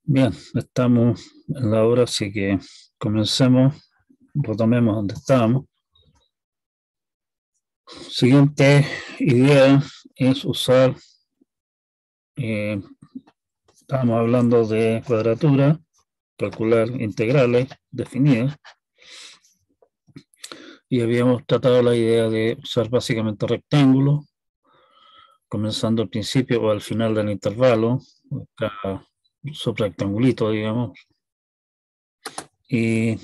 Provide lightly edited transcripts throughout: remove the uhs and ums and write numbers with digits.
Bien, estamos en la hora, así que comencemos, retomemos donde estábamos. Siguiente idea es usar, eh, estábamos hablando de cuadratura, calcular integrales definidas, y habíamos tratado la idea de usar básicamente rectángulos, comenzando al principio o al final del intervalo, cada subrectangulito, digamos, y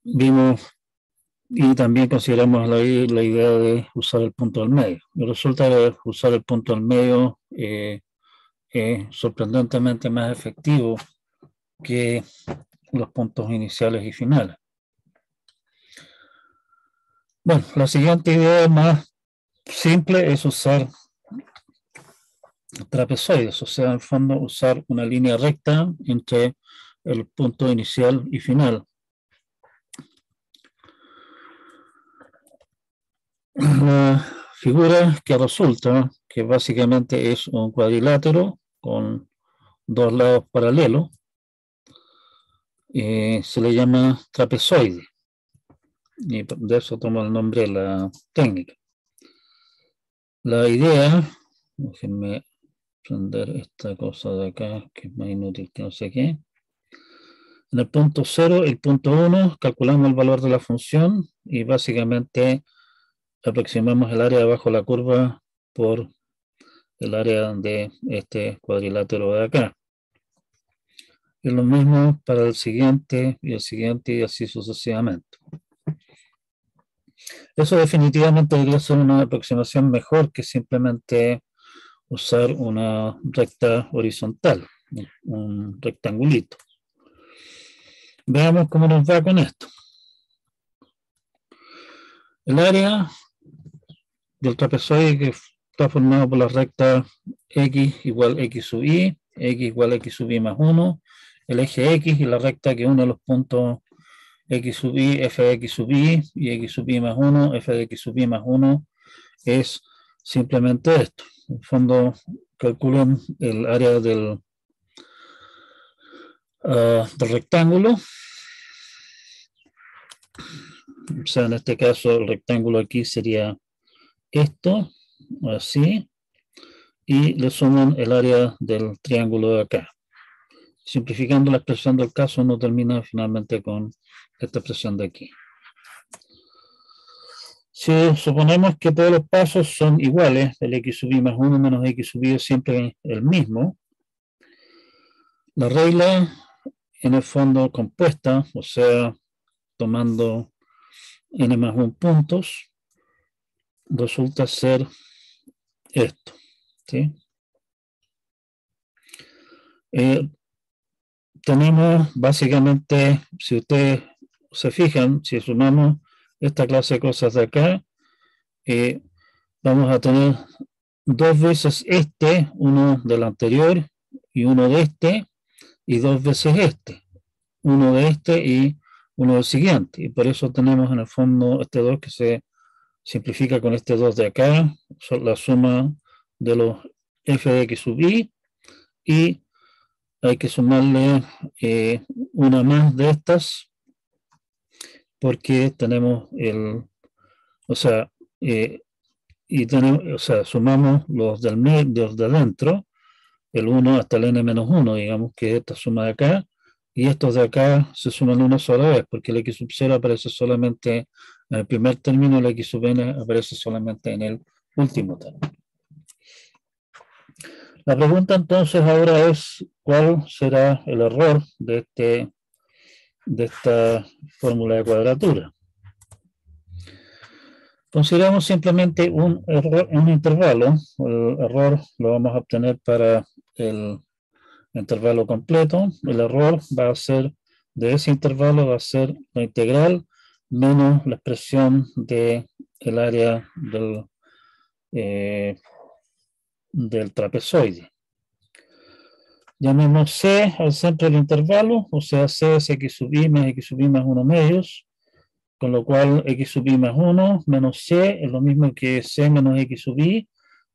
vimos y también consideramos la idea de usar el punto del medio. Y resulta que usar el punto del medio es sorprendentemente más efectivo que los puntos iniciales y finales. Bueno, la siguiente idea más simple es usar trapezoides, o sea, en el fondo usar una línea recta entre el punto inicial y final. La figura que resulta, que básicamente es un cuadrilátero con dos lados paralelos, se le llama trapezoide, y de eso toma el nombre la técnica. La idea, déjenme prender esta cosa de acá, que es más inútil que no sé qué. En el punto 0, el punto 1, calculamos el valor de la función y básicamente aproximamos el área debajo de la curva por el área de este cuadrilátero de acá. Y lo mismo para el siguiente y así sucesivamente. Eso definitivamente debería ser una aproximación mejor que simplemente usar una recta horizontal, un rectangulito. Veamos cómo nos va con esto. El área del trapezoide que está formado por la recta x igual x sub y, x igual x sub y más 1, el eje x y la recta que une los puntos x sub y, f de x sub y x sub y más 1, f de x sub y más 1 es simplemente esto. En el fondo calculan el área del rectángulo. O sea, en este caso el rectángulo aquí sería esto, así, y le suman el área del triángulo de acá. Simplificando la expresión del caso, uno termina finalmente con esta expresión de aquí. Si suponemos que todos los pasos son iguales, el x sub y más 1 menos x sub y es siempre el mismo, la regla en el fondo compuesta, o sea, tomando n más 1 puntos, resulta ser esto, ¿sí? Tenemos básicamente, si ustedes se fijan, si sumamos esta clase de cosas de acá, vamos a tener dos veces este, uno del anterior y uno de este, y dos veces este, uno de este y uno del siguiente. Y por eso tenemos en el fondo este 2 que se simplifica con este 2 de acá, la suma de los f de x sub y hay que sumarle una más de estas porque tenemos o sea, sumamos los del medio, de adentro, el 1 hasta el n menos 1, digamos que es esta suma de acá, y estos de acá se suman una sola vez, porque el x sub 0 aparece solamente en el primer término, el x sub n aparece solamente en el último término. La pregunta entonces ahora es, ¿cuál será el error de esta fórmula de cuadratura? Consideramos simplemente un intervalo. El error lo vamos a obtener para el intervalo completo. El error va a ser, de ese intervalo va a ser la integral menos la expresión del área del trapezoide. Llamemos C al centro del intervalo, o sea, C es x sub y más 1 medios, con lo cual x sub y más 1 menos C es lo mismo que C menos x sub y,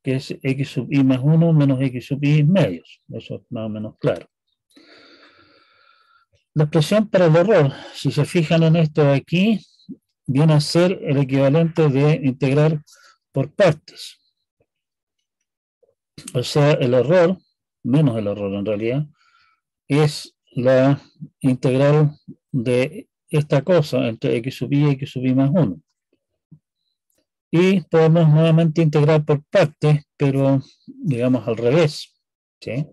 que es x sub i más 1 menos x sub i medios. Eso es más o menos claro. La expresión para el error, si se fijan en esto de aquí, viene a ser el equivalente de integrar por partes. O sea, el error, menos el error en realidad, es la integral de esta cosa entre x sub i y x sub i más 1. Y podemos nuevamente integrar por partes, pero digamos al revés. ¿Sí?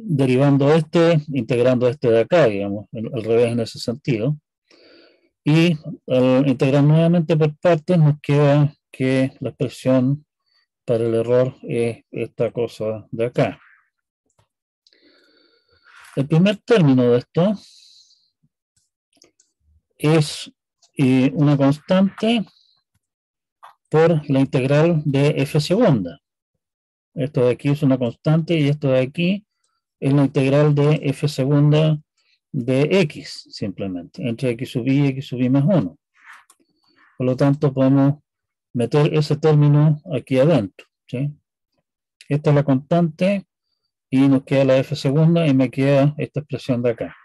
Derivando integrando este de acá, digamos, al revés en ese sentido. Y al integrar nuevamente por partes nos queda que la expresión para el error es esta cosa de acá. El primer término de esto es una constante por la integral de f segunda. Esto de aquí es una constante y esto de aquí es la integral de f segunda de x, simplemente, entre x sub i y x sub i más 1. Por lo tanto, podemos meter ese término aquí adentro. ¿Sí? Esta es la constante y nos queda la f segunda y me queda esta expresión de acá.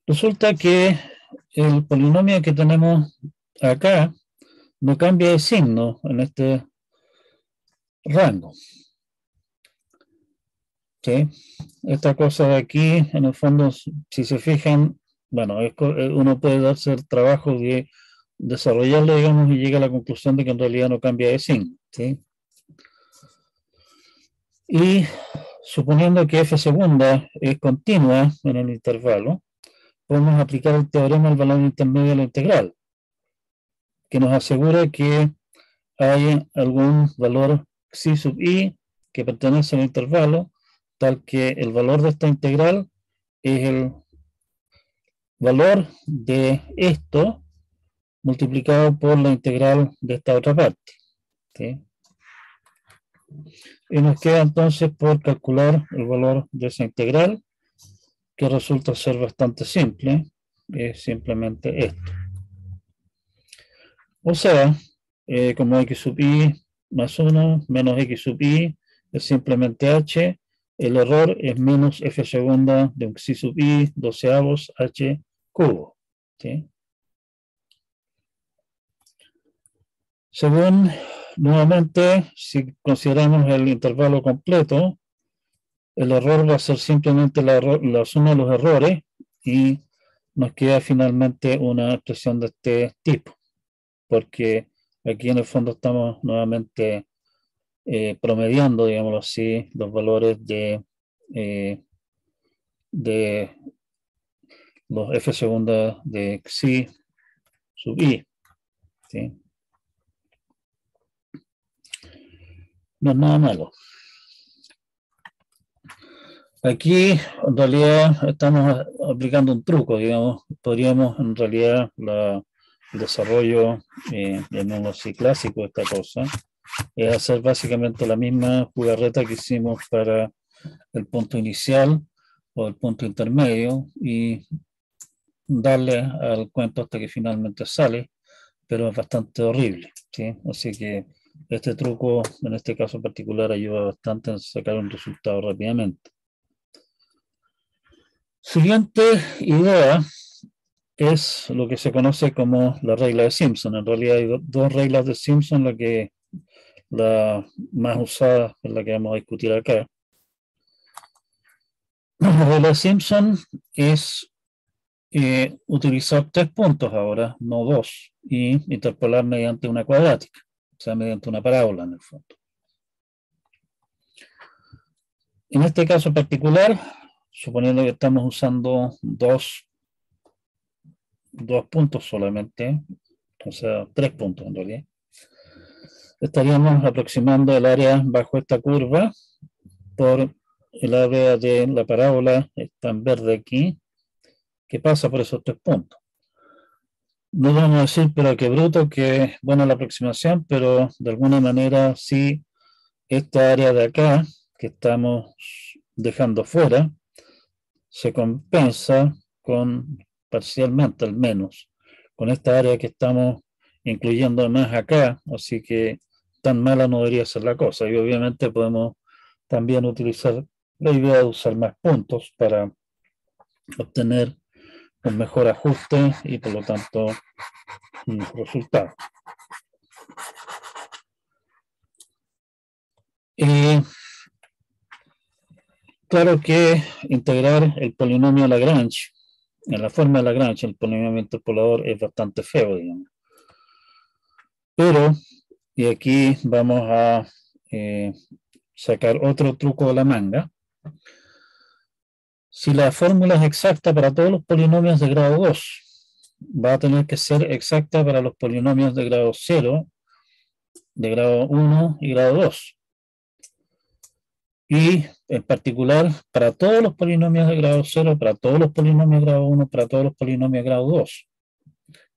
Resulta que el polinomio que tenemos acá no cambia de signo en este rango. ¿Sí? Esta cosa de aquí, en el fondo, si se fijan, bueno, uno puede darse el trabajo de desarrollarlo, digamos, y llega a la conclusión de que en realidad no cambia de signo. ¿Sí? Y suponiendo que f segunda es continua en el intervalo, podemos aplicar el teorema del valor intermedio de la integral, que nos asegura que hay algún valor xi sub i que pertenece al intervalo, tal que el valor de esta integral es el valor de esto multiplicado por la integral de esta otra parte. ¿Sí? Y nos queda entonces por calcular el valor de esa integral, que resulta ser bastante simple, es simplemente esto. O sea, como x sub i más 1 menos x sub i es simplemente h, el error es menos f segunda de un xi sub i doceavos h cubo. ¿Sí? Según, nuevamente, si consideramos el intervalo completo, el error va a ser simplemente la suma de los errores y nos queda finalmente una expresión de este tipo, porque aquí en el fondo estamos nuevamente promediando, digámoslo así, los valores de los f segunda de xi sub i. ¿Sí? No es nada malo. Aquí en realidad estamos aplicando un truco, digamos. Podríamos en realidad el desarrollo, llamémoslo así, clásico de esta cosa, es hacer básicamente la misma jugarreta que hicimos para el punto inicial o el punto intermedio y darle al cuento hasta que finalmente sale, pero es bastante horrible. ¿Sí? Así que este truco, en este caso particular, ayuda bastante a sacar un resultado rápidamente. Siguiente idea es lo que se conoce como la regla de Simpson. En realidad hay dos reglas de Simpson, la más usada es la que vamos a discutir acá. La regla de Simpson es utilizar 3 puntos ahora, no 2, y interpolar mediante una cuadrática, o sea, mediante una parábola en el fondo. En este caso particular, suponiendo que estamos usando dos puntos solamente, o sea, 3 puntos en realidad, estaríamos aproximando el área bajo esta curva por el área de la parábola, está en verde aquí, que pasa por esos 3 puntos. No vamos a decir, pero qué bruto, que buena la aproximación, pero de alguna manera sí, esta área de acá, que estamos dejando fuera, se compensa con, parcialmente al menos, con esta área que estamos incluyendo más acá, así que tan mala no debería ser la cosa. Y obviamente podemos también utilizar la idea de usar más puntos para obtener un mejor ajuste y por lo tanto un resultado. Claro que integrar el polinomio Lagrange en la forma de Lagrange, el polinomio interpolador, es bastante feo, digamos. Pero, y aquí vamos a sacar otro truco de la manga. Si la fórmula es exacta para todos los polinomios de grado 2, va a tener que ser exacta para los polinomios de grado 0, de grado 1 y grado 2. Y en particular para todos los polinomios de grado 0, para todos los polinomios de grado 1, para todos los polinomios de grado 2.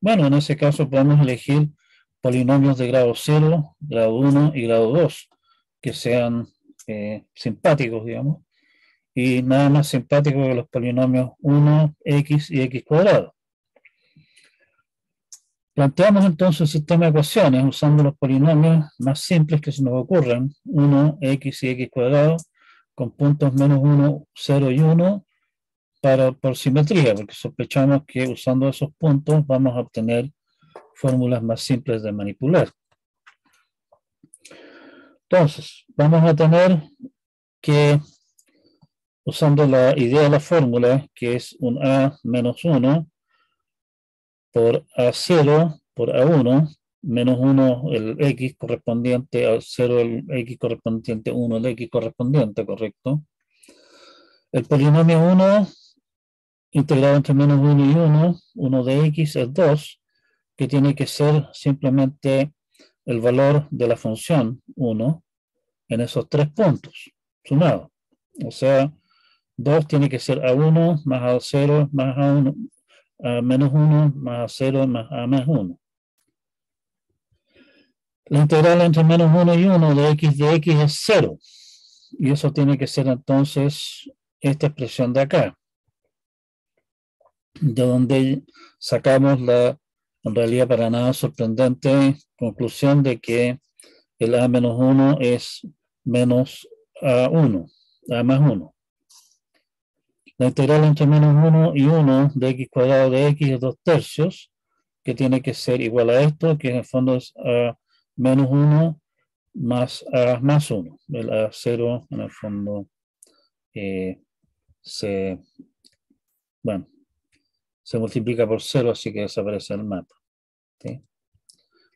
Bueno, en ese caso podemos elegir polinomios de grado 0, grado 1 y grado 2, que sean simpáticos, digamos, y nada más simpático que los polinomios 1, x y x cuadrado. Planteamos entonces un sistema de ecuaciones usando los polinomios más simples que se nos ocurran, 1, x y x cuadrado, con puntos menos 1, 0 y 1, por simetría, porque sospechamos que usando esos puntos vamos a obtener fórmulas más simples de manipular. Entonces, vamos a tener que, usando la idea de la fórmula, que es un A menos 1 por A0 por A1, menos 1 el X correspondiente a 0, el X correspondiente a 1, el X correspondiente, ¿correcto? El polinomio 1, integrado entre menos 1 y 1, 1 de X es 2, que tiene que ser simplemente el valor de la función 1 en esos tres puntos, sumados. O sea, 2 tiene que ser A1 más A0 más A1, A menos 1 más A0 más A más 1. La integral entre menos 1 y 1 de x es 0. Y eso tiene que ser entonces esta expresión de acá, de donde sacamos la, en realidad para nada sorprendente, conclusión de que el A menos 1 es menos A1, A más 1. La integral entre menos 1 y 1 de x cuadrado de x es 2 tercios, que tiene que ser igual a esto, que en el fondo es A menos 1 más A más 1. El A0 en el fondo se multiplica por 0, así que desaparece el mapa. ¿Sí?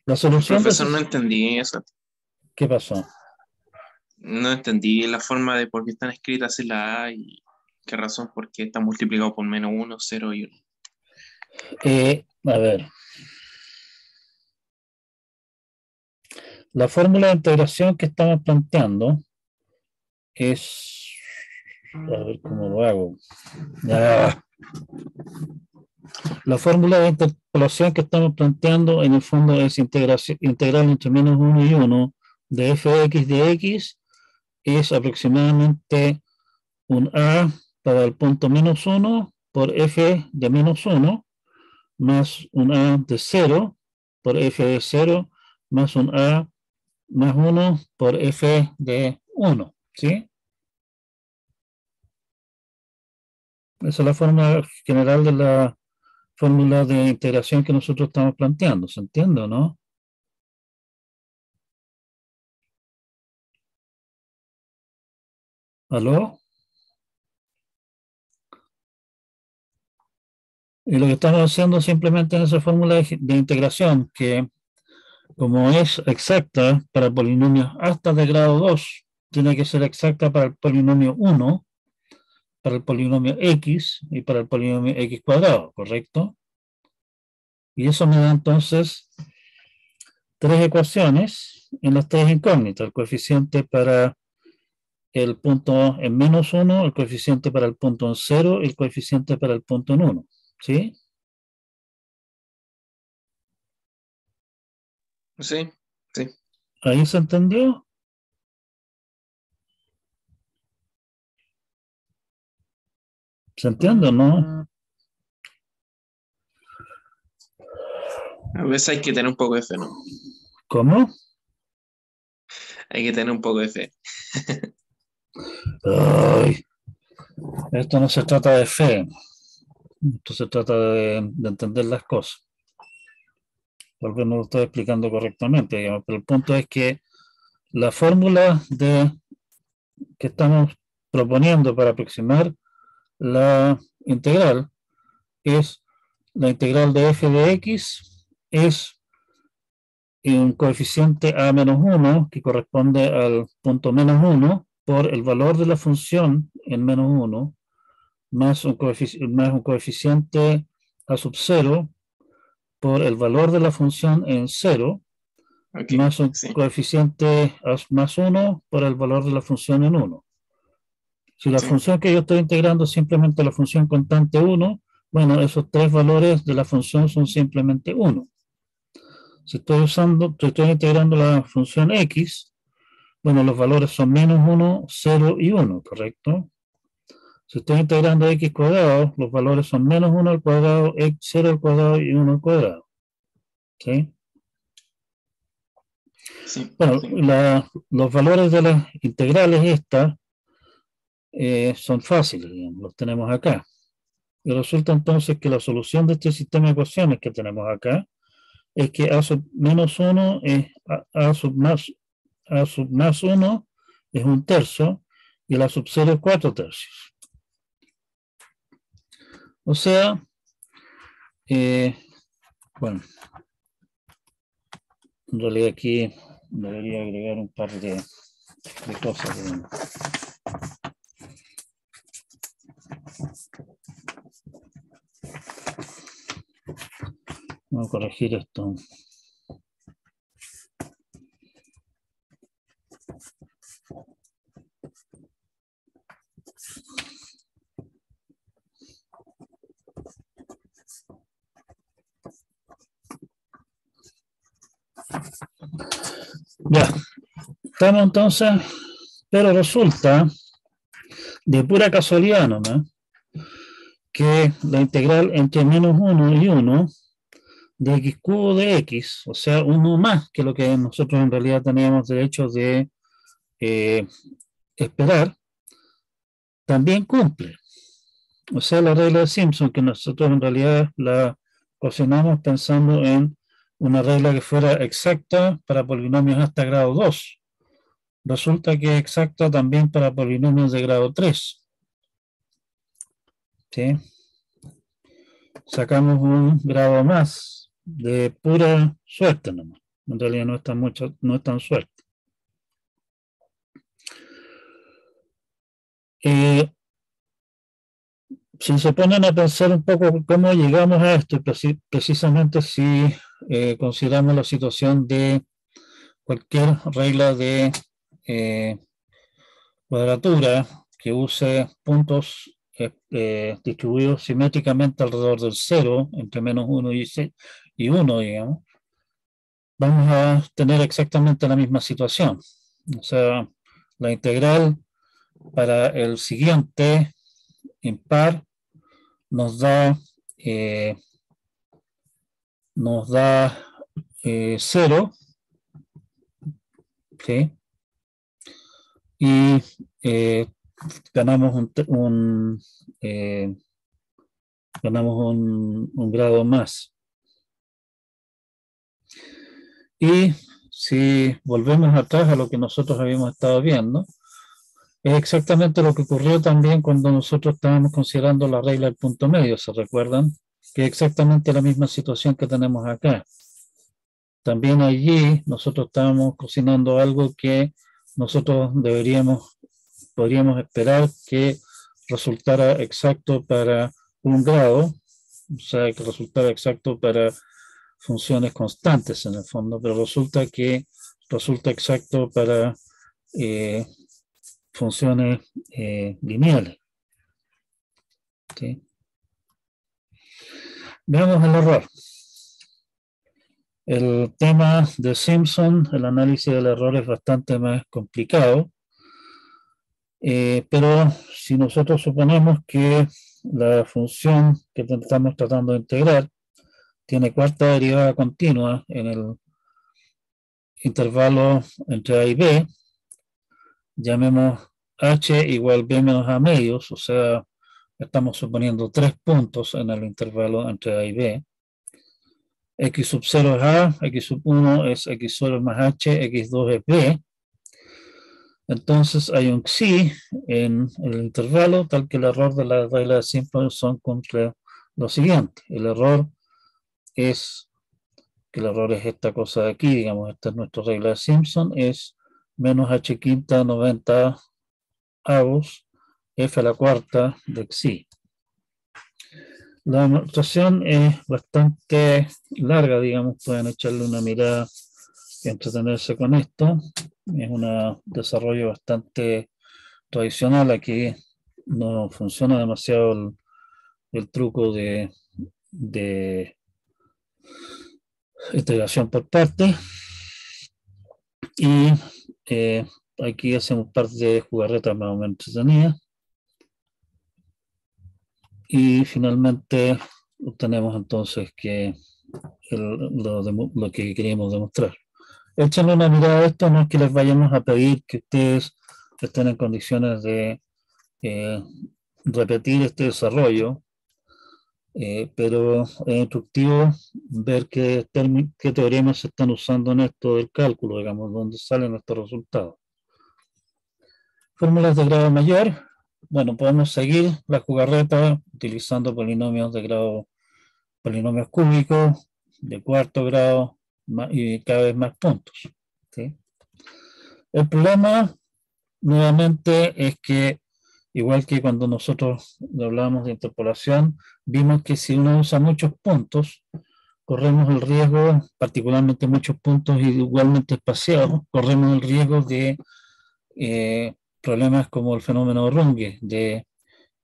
La solución... Profesor, no entendí eso. ¿Qué pasó? No entendí la forma de por qué están escritas en la A y qué razón por qué está multiplicado por menos 1, 0 y 1. A ver. La fórmula de integración que estamos planteando es... A ver cómo lo hago. La fórmula de interpolación que estamos planteando en el fondo es integral entre menos 1 y 1 de f(x) de x es aproximadamente un a para el punto menos 1 por f de menos 1 más un a de 0 por f de 0 más un a más 1 por f de 1. ¿Sí? Esa es la forma general de la fórmula de integración que nosotros estamos planteando. ¿Se entiende, no? ¿Aló? Y lo que estamos haciendo simplemente en esa fórmula de integración, que como es exacta para polinomios hasta de grado 2, tiene que ser exacta para el polinomio 1, para el polinomio x y para el polinomio x cuadrado, ¿correcto? Y eso me da entonces tres ecuaciones en las tres incógnitas, el coeficiente para el punto en menos 1, el coeficiente para el punto en 0 y el coeficiente para el punto en 1. ¿Sí? Sí, sí. ¿Ahí se entendió? ¿Se entiende o no? A veces hay que tener un poco de fe, ¿no? ¿Cómo? Hay que tener un poco de fe. Ay, esto no se trata de fe, esto se trata de entender las cosas. Tal vez no lo estoy explicando correctamente, digamos, pero el punto es que la fórmula que estamos proponiendo para aproximar la integral es la integral de f de x es un coeficiente a menos 1 que corresponde al punto menos 1 por el valor de la función en menos 1 más un coeficiente a sub 0 por el valor de la función en 0 Ok, más un sí, coeficiente más 1 por el valor de la función en 1. Si la sí, función que yo estoy integrando es simplemente la función constante 1, bueno, esos tres valores de la función son simplemente 1. Si estoy integrando la función x, bueno, los valores son menos 1, 0 y 1, ¿correcto? Si estoy integrando x cuadrado, los valores son menos 1 al cuadrado, 0 al cuadrado y 1 al cuadrado. ¿Sí? sí. Bueno, los valores de las integrales estas son fáciles, digamos, los tenemos acá. Y resulta entonces que la solución de este sistema de ecuaciones que tenemos acá es que a sub menos 1 es a sub más 1 es un tercio y la sub 0 es 4 tercios. O sea, bueno, en realidad aquí debería agregar un par de cosas. Vamos a corregir esto. Ya, estamos entonces, pero resulta de pura casualidad nomás que la integral entre menos 1 y 1 de x cubo de x, o sea, uno más que lo que nosotros en realidad teníamos derecho de esperar, también cumple. O sea, la regla de Simpson, que nosotros en realidad la cocinamos pensando en una regla que fuera exacta para polinomios hasta grado 2. Resulta que es exacta también para polinomios de grado 3. ¿Sí? Sacamos un grado más de pura suerte nomás. En realidad no es tan suerte. Si se ponen a pensar un poco cómo llegamos a esto, precisamente si consideramos la situación de cualquier regla de cuadratura que use puntos distribuidos simétricamente alrededor del 0, entre menos 1 y 1, digamos, vamos a tener exactamente la misma situación. O sea, la integral para el siguiente impar nos da 0, ¿sí? Y ganamos un grado más. Y si volvemos atrás a lo que nosotros habíamos estado viendo, es exactamente lo que ocurrió también cuando nosotros estábamos considerando la regla del punto medio, ¿se recuerdan? Que es exactamente la misma situación que tenemos acá. También allí nosotros estábamos cocinando algo que nosotros podríamos esperar que resultara exacto para un grado, o sea, que resultara exacto para funciones constantes en el fondo, pero resulta exacto para funciones lineales. ¿Sí? Veamos el error. El tema de Simpson, el análisis del error es bastante más complicado, pero si nosotros suponemos que la función que estamos tratando de integrar tiene cuarta derivada continua en el intervalo entre A y B, llamemos H igual B menos A medios, o sea, estamos suponiendo 3 puntos en el intervalo entre A y B. X sub 0 es A, X sub 1 es X0 más H, X2 es B. Entonces hay un psi en el intervalo, tal que el error de la regla de Simpson cumple lo siguiente. El error es esta cosa de aquí, digamos, esta es nuestra regla de Simpson, es menos H quinta 90 avos F a la cuarta de psi. La demostración es bastante larga, digamos, pueden echarle una mirada y entretenerse con esto. Es un desarrollo bastante tradicional. Aquí no funciona demasiado el truco de integración por partes. Y aquí hacemos parte de jugarretas más o menos entretenidas. Y finalmente obtenemos entonces que lo que queríamos demostrar. Échenle una mirada a esto, no es que les vayamos a pedir que ustedes estén en condiciones de repetir este desarrollo, pero es instructivo ver qué teoremas se están usando en esto del cálculo, digamos, donde salen estos resultados. Fórmulas de grado mayor. Bueno, podemos seguir la jugarreta utilizando polinomios cúbicos de cuarto grado y cada vez más puntos, ¿sí? El problema, nuevamente, es que, igual que cuando nosotros hablamos de interpolación, vimos que si uno usa muchos puntos, corremos el riesgo, particularmente muchos puntos igualmente espaciados, corremos el riesgo de problemas como el fenómeno de Runge, de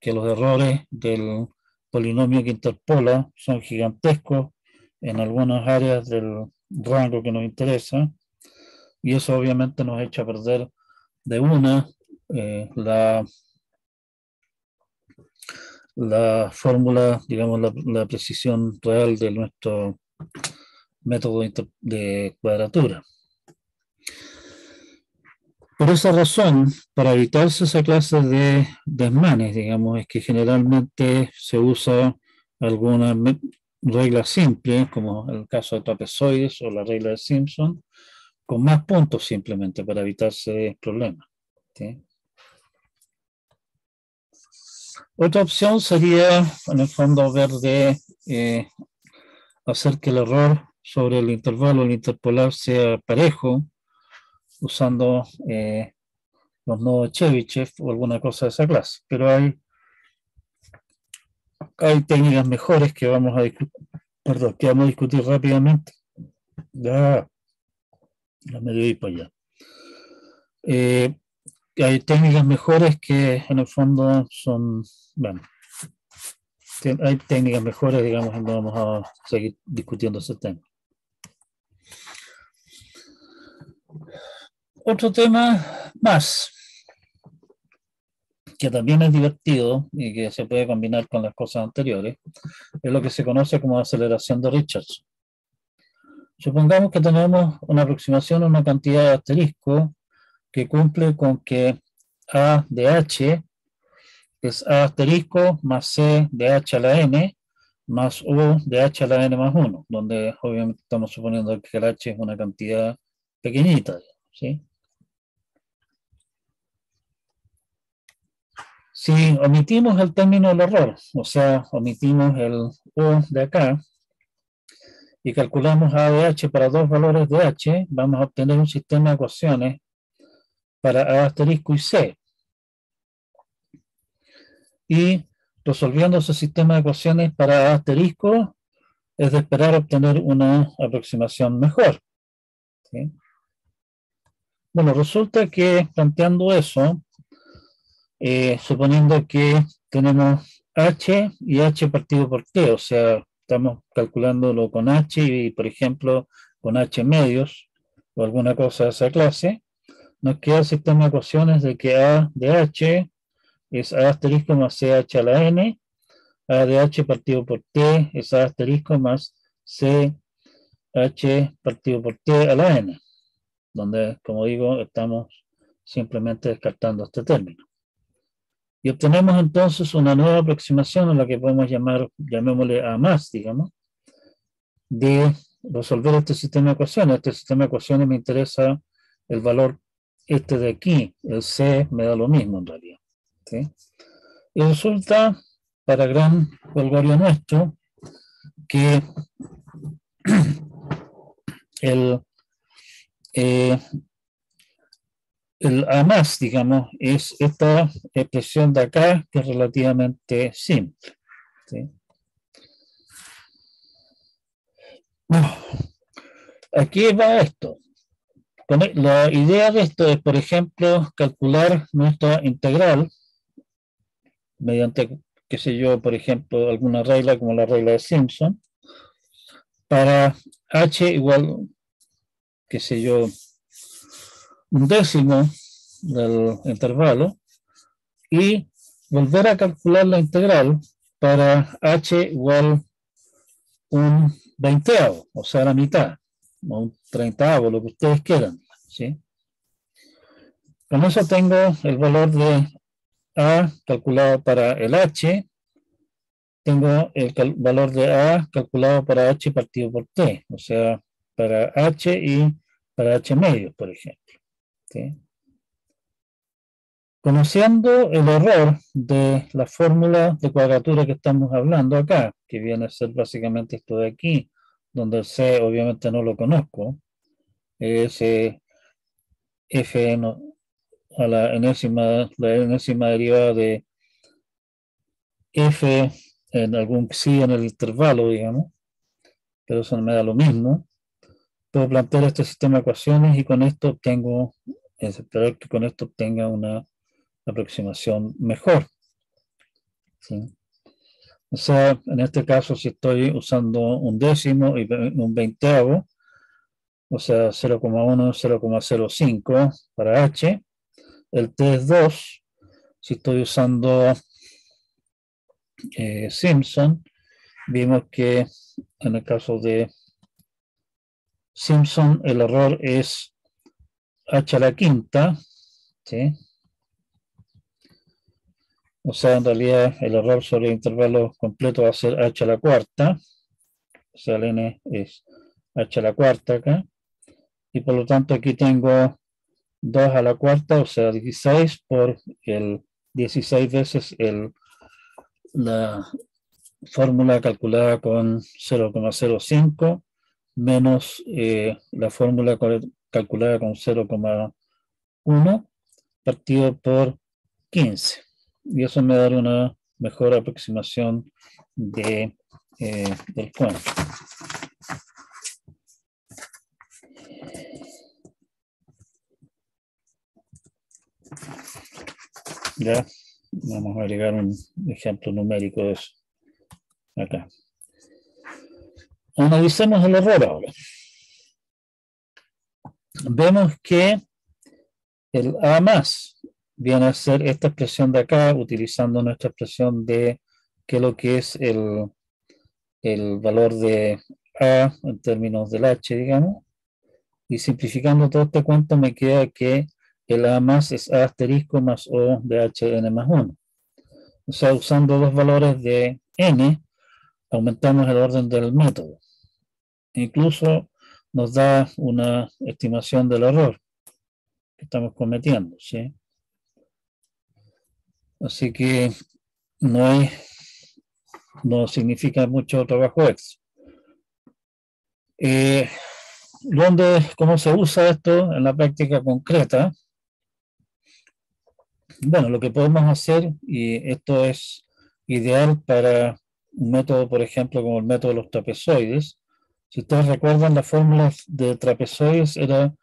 que los errores del polinomio que interpola son gigantescos en algunas áreas del rango que nos interesa, y eso obviamente nos echa a perder de una la fórmula, digamos, la precisión real de nuestro método de cuadratura. Por esa razón, para evitarse esa clase de desmanes, digamos, es que generalmente se usa alguna regla simple, como el caso de trapezoides o la regla de Simpson, con más puntos simplemente para evitarse problemas, ¿sí? Otra opción sería, en el fondo, ver de hacer que el error sobre el intervalo, el interpolar, sea parejo, usando los nodos de Chebyshev o alguna cosa de esa clase. Pero hay técnicas mejores que vamos a discutir rápidamente. Ya me dio ir para allá. Hay técnicas mejores que en el fondo son, bueno, hay técnicas mejores, digamos, donde vamos a seguir discutiendo ese tema. Otro tema más, que también es divertido y que se puede combinar con las cosas anteriores, es lo que se conoce como aceleración de Richardson. Supongamos que tenemos una aproximación a una cantidad de asterisco que cumple con que A de H es A asterisco más C de H a la N más U de H a la N más 1, donde obviamente estamos suponiendo que el H es una cantidad pequeñita, ¿sí? Si omitimos el término del error, o sea, omitimos el U de acá, y calculamos A de H para dos valores de H, vamos a obtener un sistema de ecuaciones para A asterisco y C. Y resolviendo ese sistema de ecuaciones para A asterisco, es de esperar obtener una aproximación mejor, ¿sí? Bueno, resulta que planteando eso, suponiendo que tenemos H y H partido por T, o sea, estamos calculándolo con H y, por ejemplo, con H medios o alguna cosa de esa clase, nos queda el sistema de ecuaciones de que A de H es A asterisco más CH a la N, A de H partido por T es A asterisco más C H partido por T a la N, donde, como digo, estamos simplemente descartando este término. Y obtenemos entonces una nueva aproximación en la que podemos llamar, llamémosle A más, digamos, de resolver este sistema de ecuaciones. Este sistema de ecuaciones me interesa el valor este de aquí, el C me da lo mismo en realidad. ¿Sí? Y resulta, para gran holgorio nuestro, que el A más, digamos, es esta expresión de acá que es relativamente simple. ¿Sí? Aquí va esto. La idea de esto es, por ejemplo, calcular nuestra integral mediante, qué sé yo, por ejemplo, alguna regla como la regla de Simpson, para h igual, qué sé yo, un décimo del intervalo, y volver a calcular la integral para h igual un veinteavo, o sea, la mitad, o un treintaavo, lo que ustedes quieran, ¿sí? Con eso tengo el valor de A calculado para el h, tengo el valor de A calculado para h partido por t, o sea, para h y para h medio, por ejemplo. ¿Sí? Conociendo el error de la fórmula de cuadratura que estamos hablando acá, que viene a ser básicamente esto de aquí, donde el C obviamente no lo conozco, es f a la enésima derivada de f en algún psi en el intervalo, digamos, pero eso no me da lo mismo. Puedo plantear este sistema de ecuaciones y con esto obtengo, esperar que con esto obtenga una aproximación mejor. ¿Sí? O sea, en este caso, si estoy usando un décimo y un veinteavo, o sea, 0,1, 0,05 para h, el t es 2. Si estoy usando Simpson, vimos que en el caso de Simpson el error es h a la quinta, ¿sí? O sea, en realidad el error sobre el intervalo completo va a ser h a la cuarta, o sea, el n es h a la cuarta acá, y por lo tanto aquí tengo 2 a la cuarta, o sea, 16 por el 16 veces la fórmula calculada con 0,05 menos la fórmula calculada con 0,1 partido por 15. Y eso me da una mejor aproximación del cuento. Ya, vamos a agregar un ejemplo numérico de eso acá. Analicemos el error ahora. Vemos que el A más viene a ser esta expresión de acá, utilizando nuestra expresión de que lo que es el valor de A en términos del H, digamos. Y simplificando todo este cuento me queda que el A más es A asterisco más O de HN más 1. O sea, usando dos valores de N, aumentamos el orden del método. Incluso nos da una estimación del error que estamos cometiendo, ¿sí? Así que no significa mucho trabajo extra. ¿Cómo se usa esto en la práctica concreta? Bueno, lo que podemos hacer, y esto es ideal para un método, por ejemplo, como el método de los trapezoides. Si ustedes recuerdan, la fórmula de trapezoides era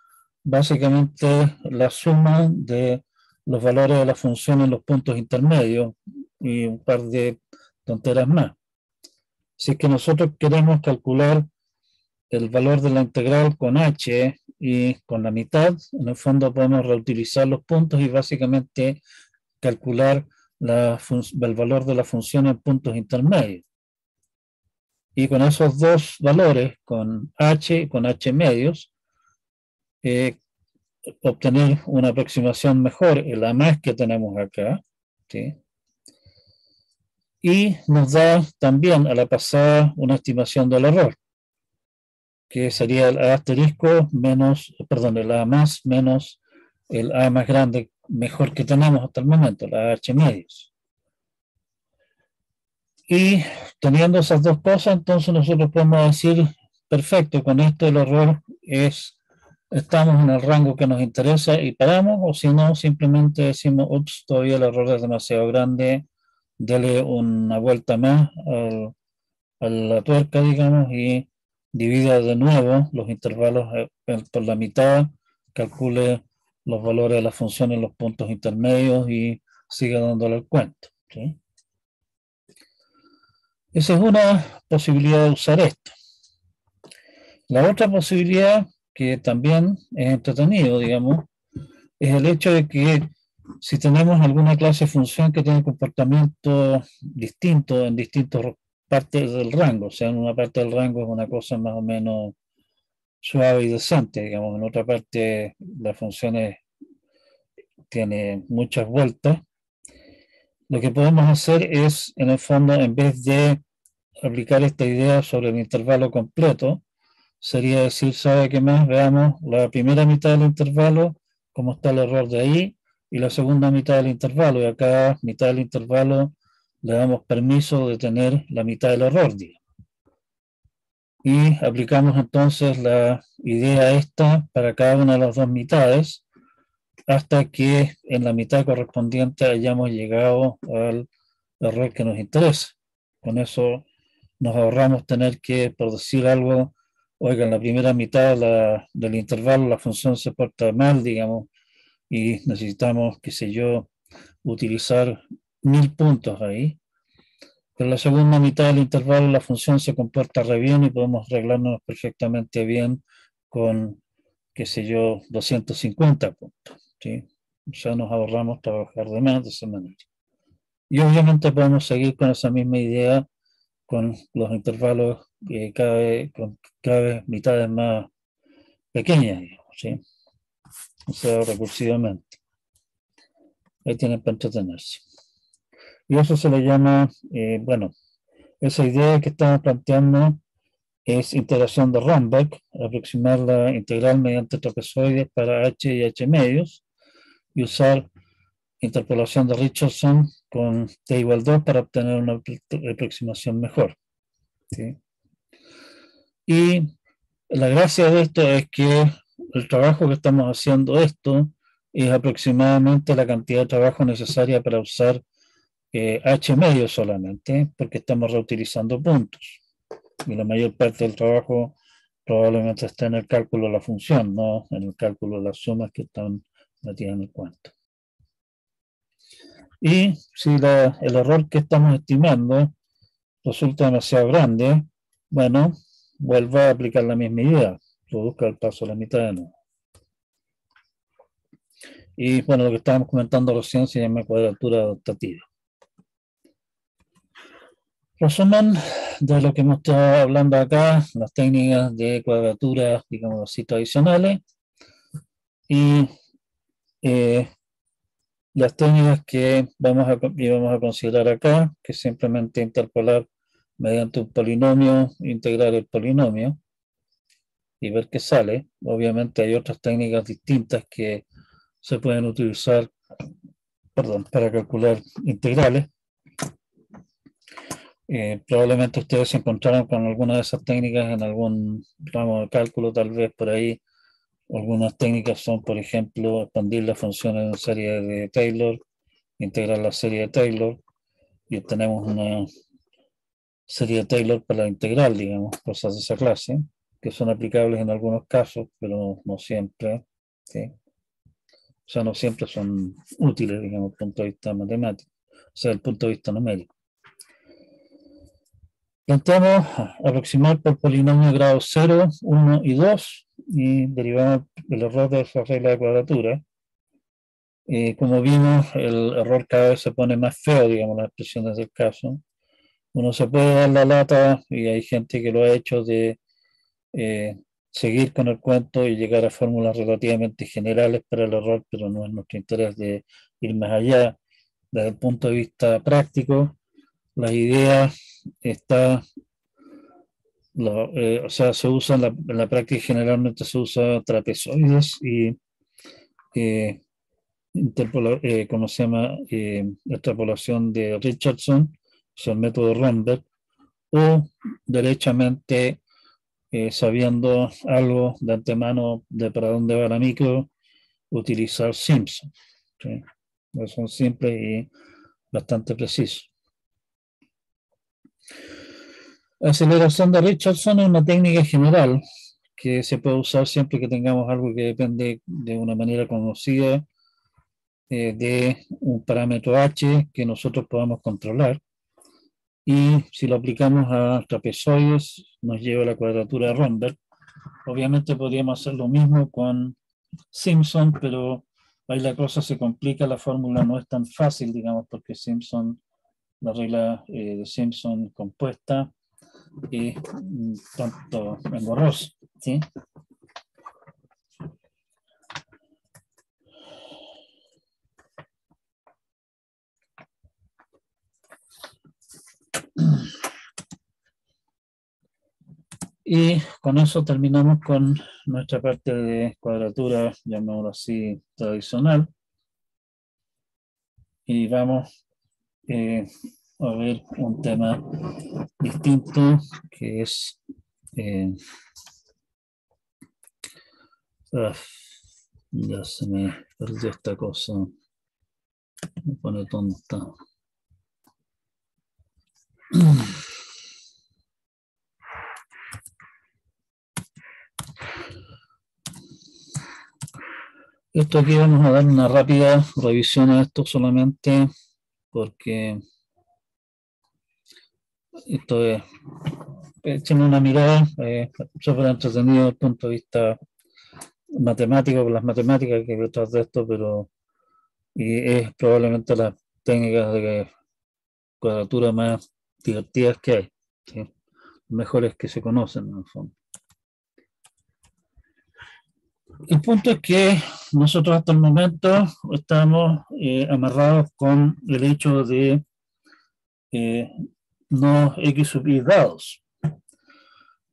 básicamente la suma de los valores de la función en los puntos intermedios y un par de tonteras más. Si es que nosotros queremos calcular el valor de la integral con h y con la mitad, en el fondo podemos reutilizar los puntos y básicamente calcular el valor de la función en puntos intermedios. Y con esos dos valores, con h y con h medios, obtener una aproximación mejor, el A más que tenemos acá, ¿sí? Y nos da también a la pasada una estimación del error, que sería el A asterisco menos, perdón, el A más menos el A más grande, mejor que tenemos hasta el momento, la H medios. Y teniendo esas dos cosas, entonces nosotros podemos decir, perfecto, con esto el error estamos en el rango que nos interesa y paramos, o si no, simplemente decimos, ups, todavía el error es demasiado grande, dele una vuelta más a la tuerca, digamos, y divida de nuevo los intervalos por la mitad, calcule los valores de la función en los puntos intermedios y siga dándole el cuento, ¿sí? Esa es una posibilidad de usar esto. La otra posibilidad, que también es entretenido, digamos, es el hecho de que si tenemos alguna clase de función que tiene comportamiento distinto en distintas partes del rango, o sea, en una parte del rango es una cosa más o menos suave y decente, digamos, en otra parte la función tiene muchas vueltas, lo que podemos hacer es, en el fondo, en vez de aplicar esta idea sobre el intervalo completo, sería decir, ¿sabe qué más? Veamos la primera mitad del intervalo, cómo está el error de ahí, y la segunda mitad del intervalo, y a cada mitad del intervalo le damos permiso de tener la mitad del error, digamos. Y aplicamos entonces la idea esta para cada una de las dos mitades, hasta que en la mitad correspondiente hayamos llegado al error que nos interesa. Con eso nos ahorramos tener que, por decir algo, oiga, en la primera mitad del intervalo la función se porta mal, digamos, y necesitamos, qué sé yo, utilizar 1000 puntos ahí. Pero en la segunda mitad del intervalo la función se comporta re bien y podemos arreglarnos perfectamente bien con, qué sé yo, 250 puntos, ¿sí? O sea, nos ahorramos trabajar de más de esa manera. Y obviamente podemos seguir con esa misma idea con los intervalos con cada vez mitades más pequeñas, digamos, ¿sí? O sea, recursivamente. Ahí tienen para entretenerse. Y eso se le llama, bueno, esa idea que estamos planteando es integración de Romberg, aproximar la integral mediante trapezoides para h y h medios, y usar interpolación de Richardson con t igual 2 para obtener una aproximación mejor, ¿sí? Y la gracia de esto es que el trabajo que estamos haciendo esto es aproximadamente la cantidad de trabajo necesaria para usar h medio solamente, porque estamos reutilizando puntos. Y la mayor parte del trabajo probablemente está en el cálculo de la función, no en el cálculo de las sumas que están metidas en el cuento. Y si el error que estamos estimando resulta demasiado grande, bueno, vuelva a aplicar la misma idea, produzca el paso a la mitad de nuevo. Y bueno, lo que estábamos comentando recién se llama cuadratura adaptativa. Resumen de lo que hemos estado hablando acá, las técnicas de cuadratura, digamos así, tradicionales, y las técnicas que vamos a considerar acá, que es simplemente interpolar mediante un polinomio, integrar el polinomio y ver qué sale. Obviamente hay otras técnicas distintas que se pueden utilizar, para calcular integrales. Probablemente ustedes se encontraron con alguna de esas técnicas en algún ramo de cálculo, tal vez por ahí. Algunas técnicas son, por ejemplo, expandir la función en serie de Taylor, integrar la serie de Taylor y obtenemos una serie de Taylor para la integral, digamos, cosas de esa clase, que son aplicables en algunos casos, pero no siempre, ¿sí? O sea, no siempre son útiles, digamos, desde el punto de vista matemático, o sea, desde el punto de vista numérico. Planteamos aproximar por polinomio grado 0, 1 y 2 y derivamos el error de esa regla de cuadratura. Como vimos, el error cada vez se pone más feo, digamos, las expresiones del caso. Uno se puede dar la lata, y hay gente que lo ha hecho, de seguir con el cuento y llegar a fórmulas relativamente generales para el error, pero no es nuestro interés de ir más allá. Desde el punto de vista práctico, la idea está, o sea, se usa en la práctica, generalmente se usa trapezoides y eh, ¿cómo se llama? Extrapolación de Richardson, o sea, el método Romberg, o derechamente, sabiendo algo de antemano de para dónde va la micro, utilizar Simpson. ¿Sí? Son simples y bastante precisos. La aceleración de Richardson es una técnica general que se puede usar siempre que tengamos algo que depende de una manera conocida de un parámetro h que nosotros podamos controlar. Y si lo aplicamos a trapezoides, nos lleva a la cuadratura de Romberg. Obviamente podríamos hacer lo mismo con Simpson, pero ahí la cosa se complica, la fórmula no es tan fácil, digamos, porque Simpson, la regla de Simpson compuesta, es tanto engorrosa, ¿sí? Y con eso terminamos con nuestra parte de cuadratura, llamémoslo así, tradicional. Y vamos a ver un tema distinto, que es ya se me perdió esta cosa, me pone tonta. Esto aquí vamos a dar una rápida revisión a esto solamente porque esto es, tiene una mirada súper entretenida desde el punto de vista matemático, con las matemáticas que hay detrás de esto, pero y es probablemente las técnicas de cuadratura más divertidas que hay, ¿sí? Mejores que se conocen en el fondo. El punto es que nosotros hasta el momento estamos amarrados con el hecho de no x sub y dados.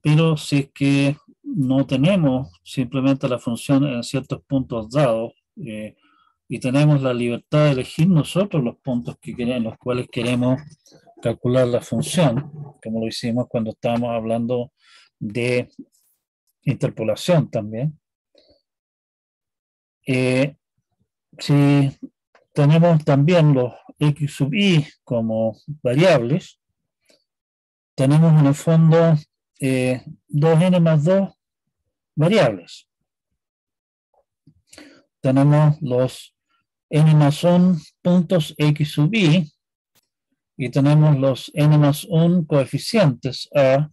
Pero si es que no tenemos simplemente la función en ciertos puntos dados, y tenemos la libertad de elegir nosotros los puntos en los cuales queremos calcular la función, como lo hicimos cuando estábamos hablando de interpolación también. Si tenemos también los x sub i como variables, tenemos en el fondo 2n más 2 variables. Tenemos los n más 1 puntos x sub i y tenemos los n más 1 coeficientes a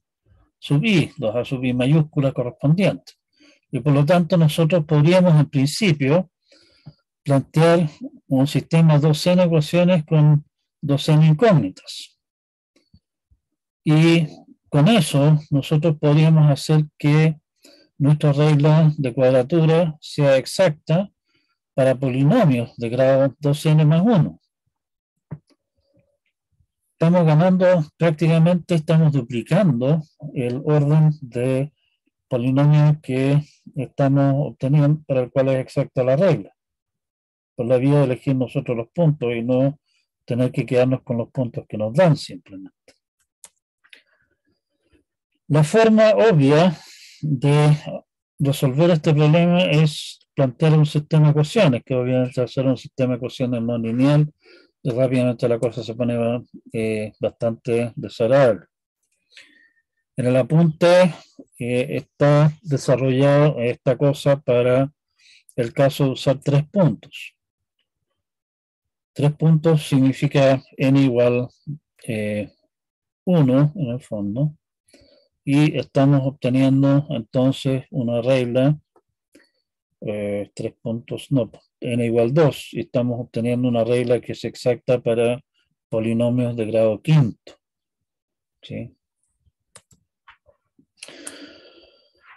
sub i, los a sub i mayúsculas correspondientes. Y por lo tanto nosotros podríamos en principio plantear un sistema 2n ecuaciones con 2n incógnitas. Y con eso nosotros podríamos hacer que nuestra regla de cuadratura sea exacta para polinomios de grado 2n más 1. Estamos ganando, prácticamente estamos duplicando el orden de polinomios que estamos obteniendo, para el cual es exacta la regla, por la vía de elegir nosotros los puntos y no tener que quedarnos con los puntos que nos dan simplemente. La forma obvia de resolver este problema es plantear un sistema de ecuaciones, que obviamente al ser un sistema de ecuaciones no lineal, y rápidamente la cosa se pone bastante desagradable. En el apunte está desarrollado esta cosa para el caso de usar 3 puntos. 3 puntos significa n igual 1 en el fondo, y estamos obteniendo entonces una regla 3 puntos, no, n igual 2, y estamos obteniendo una regla que es exacta para polinomios de grado quinto. ¿sí?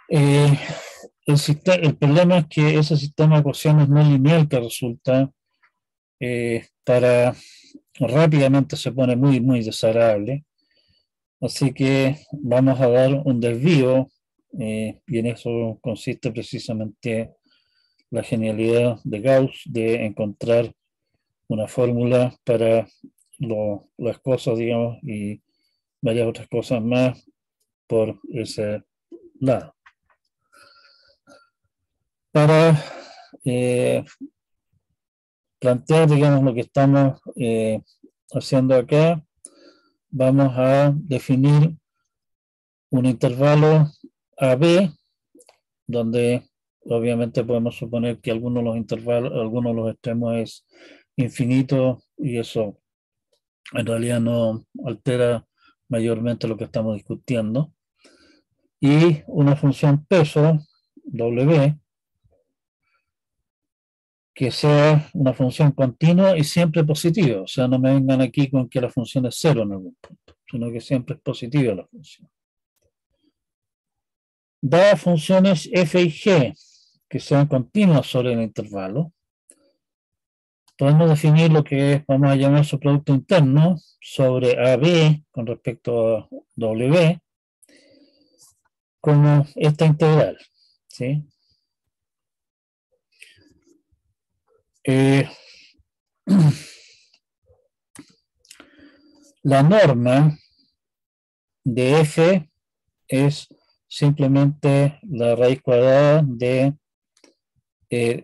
El problema es que ese sistema de ecuaciones no lineal que resulta rápidamente se pone muy, muy desagradable. Así que vamos a dar un desvío y en eso consiste precisamente la genialidad de Gauss de encontrar una fórmula para las cosas, digamos, y varias otras cosas más por ese lado. Para plantear, digamos, lo que estamos haciendo acá, vamos a definir un intervalo AB, donde obviamente podemos suponer que alguno de los intervalos, alguno de los extremos es infinito y eso en realidad no altera mayormente lo que estamos discutiendo. Y una función peso, W, que sea una función continua y siempre positiva. O sea, no me vengan aquí con que la función es cero en algún punto, sino que siempre es positiva la función. Dadas funciones f y g que sean continuas sobre el intervalo, podemos definir lo que vamos a llamar su producto interno sobre AB con respecto a W como esta integral, ¿sí? La norma de f es simplemente la raíz cuadrada de el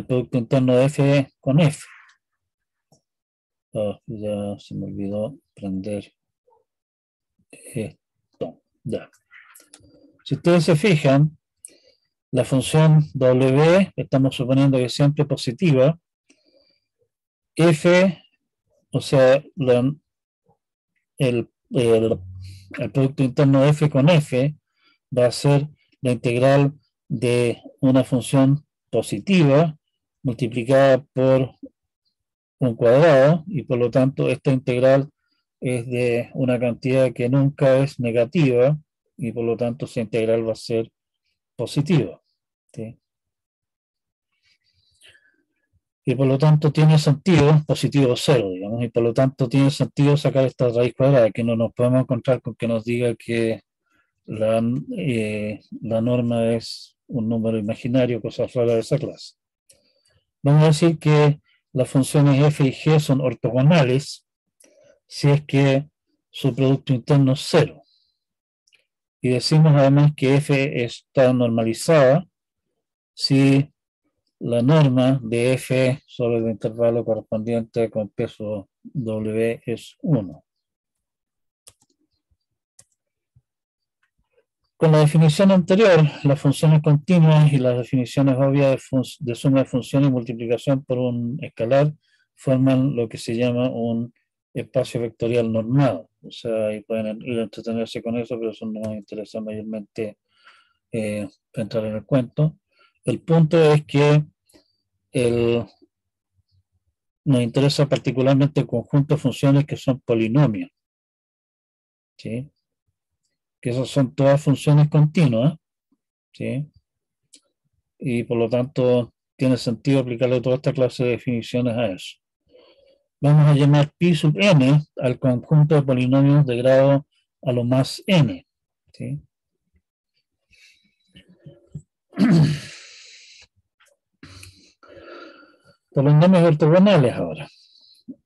producto interno de f con f. Oh, ya se me olvidó prender esto. Ya. Si ustedes se fijan, la función w, estamos suponiendo que siempre positiva, f, o sea, el producto interno de f con f va a ser la integral de una función positiva multiplicada por un cuadrado y por lo tanto esta integral es de una cantidad que nunca es negativa y por lo tanto esa integral va a ser positiva, ¿sí? Y por lo tanto tiene sentido, positivo cero, digamos, y por lo tanto tiene sentido sacar esta raíz cuadrada, que no nos podemos encontrar con que nos diga que la norma es un número imaginario, cosas raras de esa clase. Vamos a decir que las funciones f y g son ortogonales si es que su producto interno es cero. Y decimos además que f está normalizada si la norma de f sobre el intervalo correspondiente con peso w es 1. Con la definición anterior, las funciones continuas y las definiciones obvias de suma de funciones y multiplicación por un escalar forman lo que se llama un espacio vectorial normado. O sea, ahí pueden ir a entretenerse con eso, pero eso no nos interesa mayormente entrar en el cuento. El punto es que nos interesa particularmente el conjunto de funciones que son polinomios, ¿sí? Que esas son todas funciones continuas, ¿sí? Y por lo tanto tiene sentido aplicarle toda esta clase de definiciones a eso. Vamos a llamar pi sub n al conjunto de polinomios de grado a lo más n, ¿sí? Polinomios ortogonales ahora.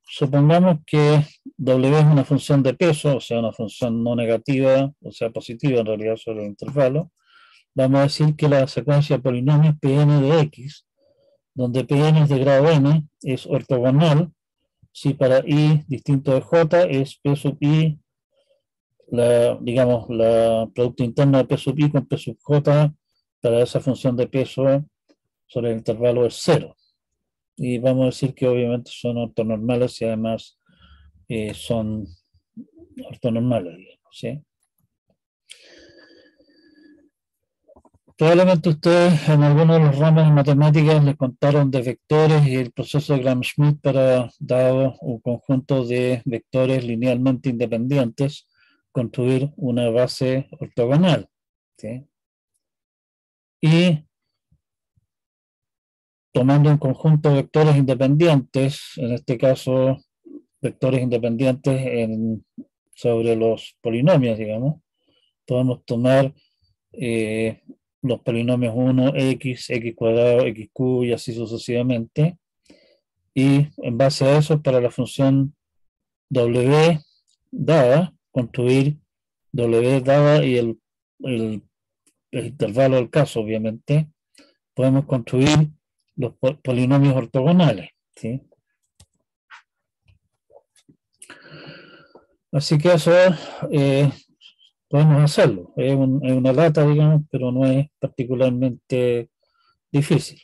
Supongamos que W es una función de peso, o sea, una función no negativa, o sea, positiva en realidad sobre el intervalo. Vamos a decir que la secuencia de polinomios Pn de x, donde Pn es de grado n, es ortogonal si para i distinto de j es P sub i, digamos, la producto interno de P sub i con P sub j para esa función de peso sobre el intervalo es 0. Y vamos a decir que obviamente son ortonormales y además son ortonormales, digamos, ¿sí? Probablemente ustedes en algunos de los ramos de matemáticas les contaron de vectores y el proceso de Gram-Schmidt para dado un conjunto de vectores linealmente independientes construir una base ortogonal, ¿sí? Y tomando un conjunto de vectores independientes, en este caso vectores independientes sobre los polinomios, digamos, podemos tomar los polinomios 1, x, x cuadrado, xq y así sucesivamente, y en base a eso, para la función w dada, construir w dada y el intervalo del caso, obviamente, podemos construir los polinomios ortogonales, ¿sí? Así que eso podemos hacerlo. Es una lata, digamos, pero no es particularmente difícil.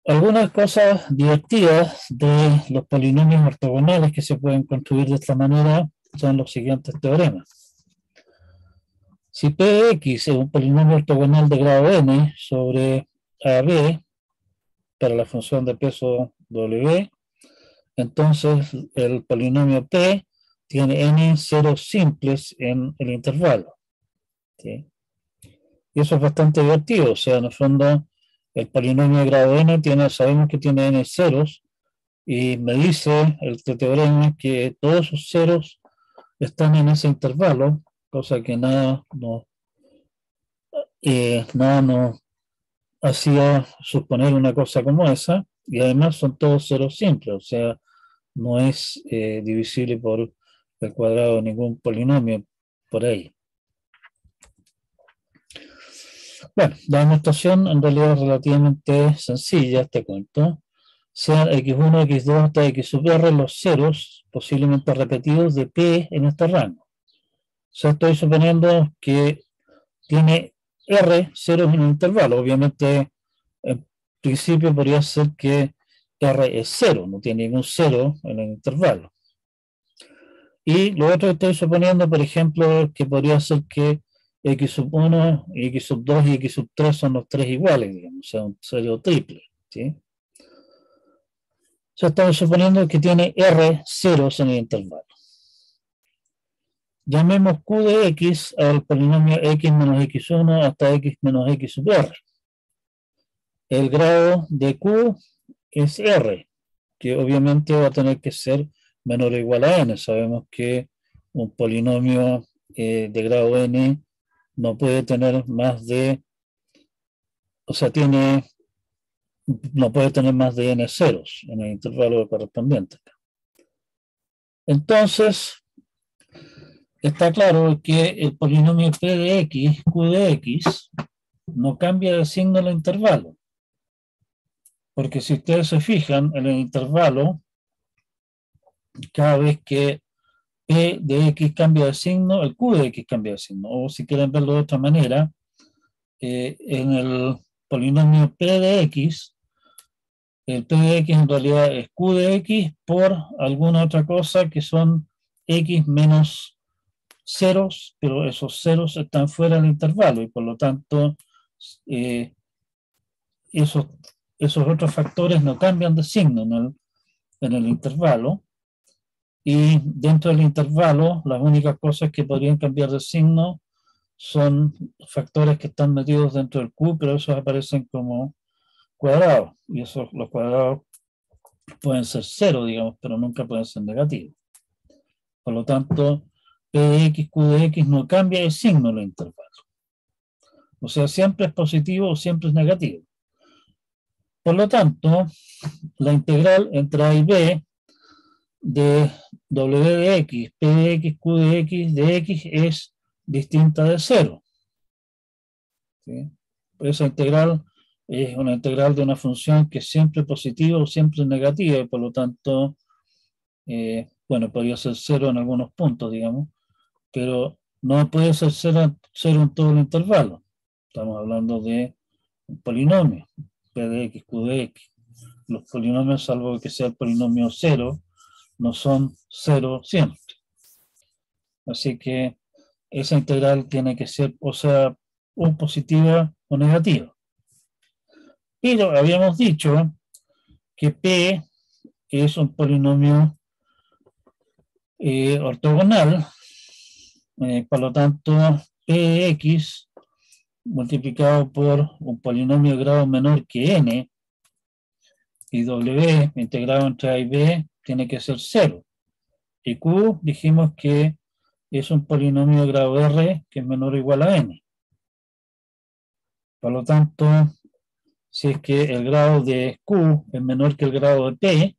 Algunas cosas divertidas de los polinomios ortogonales que se pueden construir de esta manera son los siguientes teoremas. Si P de X es un polinomio ortogonal de grado n sobre AB para la función de peso W, entonces el polinomio P tiene n ceros simples en el intervalo, ¿sí? Y eso es bastante divertido. O sea, en el fondo, el polinomio de grado n sabemos que tiene n ceros, y me dice el teorema que todos sus ceros están en ese intervalo, cosa que nada nos hacía suponer una cosa como esa, y además son todos ceros simples, o sea, no es divisible por el cuadrado de ningún polinomio por ahí. Bueno, la demostración en realidad es relativamente sencilla, este cuento. Sean x1, x2 hasta x sub r los ceros posiblemente repetidos de P en este rango. O sea, estoy suponiendo que tiene R ceros en el intervalo. Obviamente, en principio podría ser que R es cero, no tiene ningún cero en el intervalo. Y lo otro que estoy suponiendo, por ejemplo, que podría ser que x sub 1, x sub 2 y x sub 3 son los tres iguales, digamos, o sea, un cero triple, ¿sí? O sea, estamos suponiendo que tiene R ceros en el intervalo. Llamemos Q de X al polinomio X menos X1 hasta X menos X sub R. El grado de Q es R, que obviamente va a tener que ser menor o igual a N. Sabemos que un polinomio de grado N no puede tener más de, o sea, no puede tener más de N ceros en el intervalo correspondiente. Entonces, está claro que el polinomio P de X, Q de X, no cambia de signo en el intervalo. Porque si ustedes se fijan en el intervalo, cada vez que P de X cambia de signo, el Q de X cambia de signo. O si quieren verlo de otra manera, en el polinomio P de X, el P de X en realidad es Q de X por alguna otra cosa que son X menos ceros, pero esos ceros están fuera del intervalo y por lo tanto esos otros factores no cambian de signo en el intervalo, y dentro del intervalo las únicas cosas que podrían cambiar de signo son factores que están metidos dentro del Q, pero esos aparecen como cuadrados, y los cuadrados pueden ser cero, digamos, pero nunca pueden ser negativos. Por lo tanto, P de X, Q de X no cambia de signo en el intervalo. O sea, siempre es positivo o siempre es negativo. Por lo tanto, la integral entre A y B de W de X, P de X, Q de X es distinta de cero, ¿sí? Esa integral es una integral de una función que es siempre positiva o siempre negativa, y por lo tanto, bueno, podría ser cero en algunos puntos, digamos, pero no puede ser cero en todo el intervalo. Estamos hablando de un polinomio, P de X, Q de X. Los polinomios, salvo que sea el polinomio cero, no son cero siempre. Así que esa integral tiene que ser, o sea, o positiva o negativa. Pero habíamos dicho que P es un polinomio ortogonal, por lo tanto, P de X multiplicado por un polinomio de grado menor que n, y W integrado entre A y B tiene que ser 0. Y Q dijimos que es un polinomio de grado R que es menor o igual a n. Por lo tanto, si es que el grado de Q es menor que el grado de P,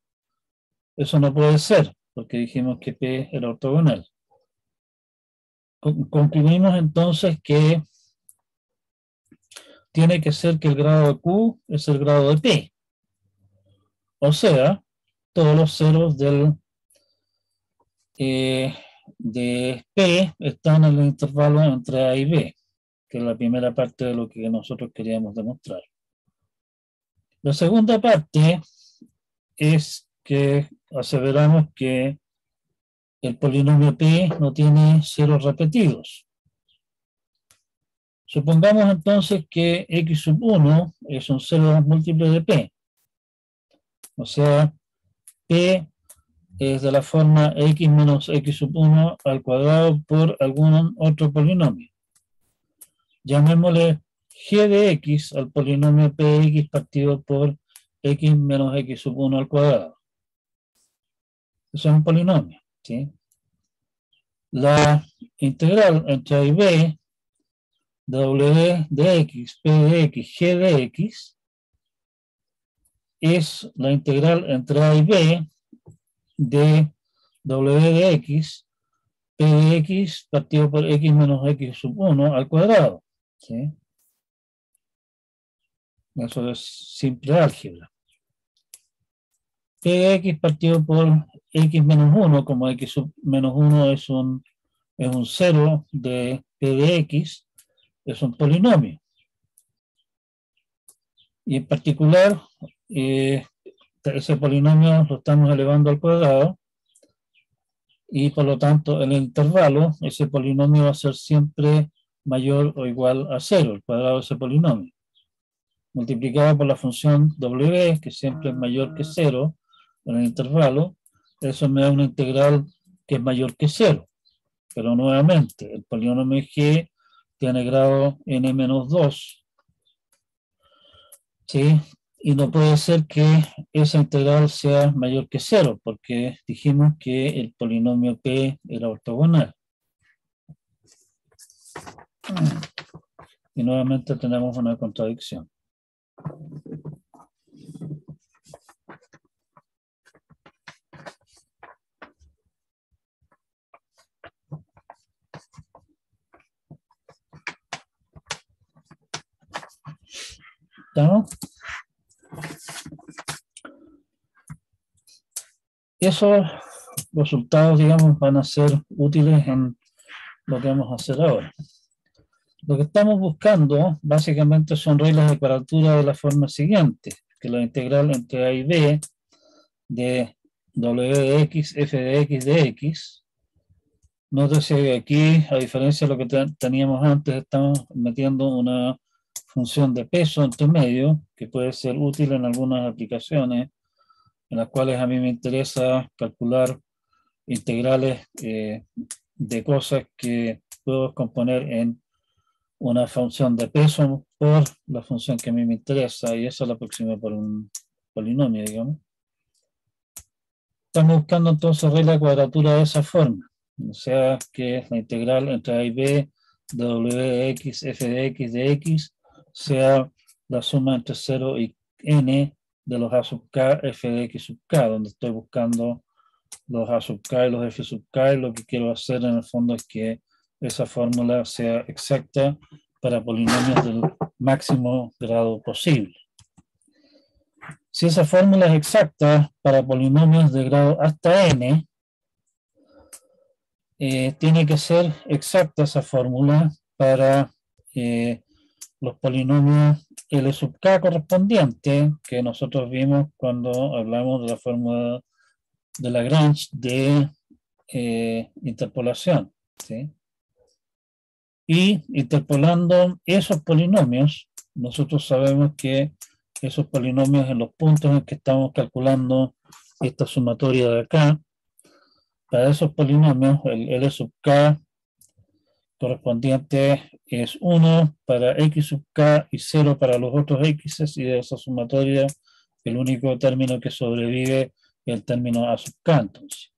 eso no puede ser, porque dijimos que P era ortogonal. Concluimos entonces que tiene que ser que el grado de Q es el grado de P. O sea, todos los ceros de P están en el intervalo entre A y B, que es la primera parte de lo que nosotros queríamos demostrar. La segunda parte es que aseveramos que el polinomio P no tiene ceros repetidos. Supongamos entonces que X sub 1 es un cero múltiple de P. O sea, P es de la forma X menos X sub 1 al cuadrado por algún otro polinomio. Llamémosle G de X al polinomio Px partido por X menos X sub 1 al cuadrado. Eso es un polinomio, ¿sí? La integral entre A y B, W de X, P de X, G de X, es la integral entre A y B de W de X, P de X partido por X menos X sub 1 al cuadrado, ¿sí? Eso es simple álgebra. P de X partido por X menos 1, como X sub menos 1 es un 0 de P de X, es un polinomio. Y en particular, ese polinomio lo estamos elevando al cuadrado, y por lo tanto en el intervalo ese polinomio va a ser siempre mayor o igual a 0, el cuadrado de ese polinomio, multiplicado por la función W, que siempre es mayor que 0 en el intervalo. Eso me da una integral que es mayor que 0, pero nuevamente el polinomio G tiene grado n-2, ¿sí? Y no puede ser que esa integral sea mayor que 0, porque dijimos que el polinomio P era ortogonal. Y nuevamente tenemos una contradicción. ¿Estamos? Esos resultados, digamos, van a ser útiles en lo que vamos a hacer ahora. Lo que estamos buscando, básicamente, son reglas de cuadratura de la forma siguiente, que la integral entre A y B de W de X, F de X de X. Nótese que aquí, a diferencia de lo que teníamos antes, estamos metiendo una función de peso entre medio, que puede ser útil en algunas aplicaciones, en las cuales a mí me interesa calcular integrales de cosas que puedo componer en una función de peso por la función que a mí me interesa, y eso la aproximo por un polinomio, digamos. Estamos buscando entonces regla de cuadratura de esa forma, o sea que la integral entre A y B de W de X, F de X sea la suma entre 0 y n de los A sub k, F de X sub k, donde estoy buscando los A sub k y los F sub k, y lo que quiero hacer en el fondo es que esa fórmula sea exacta para polinomios del máximo grado posible. Si esa fórmula es exacta para polinomios de grado hasta n, tiene que ser exacta esa fórmula para los polinomios L sub k correspondientes que nosotros vimos cuando hablamos de la fórmula de Lagrange de interpolación, ¿sí? Y interpolando esos polinomios, nosotros sabemos que esos polinomios en los puntos en que estamos calculando esta sumatoria de acá, para esos polinomios, el L sub k correspondiente es 1 para x sub k y 0 para los otros x, y de esa sumatoria el único término que sobrevive es el término a sub k, entonces.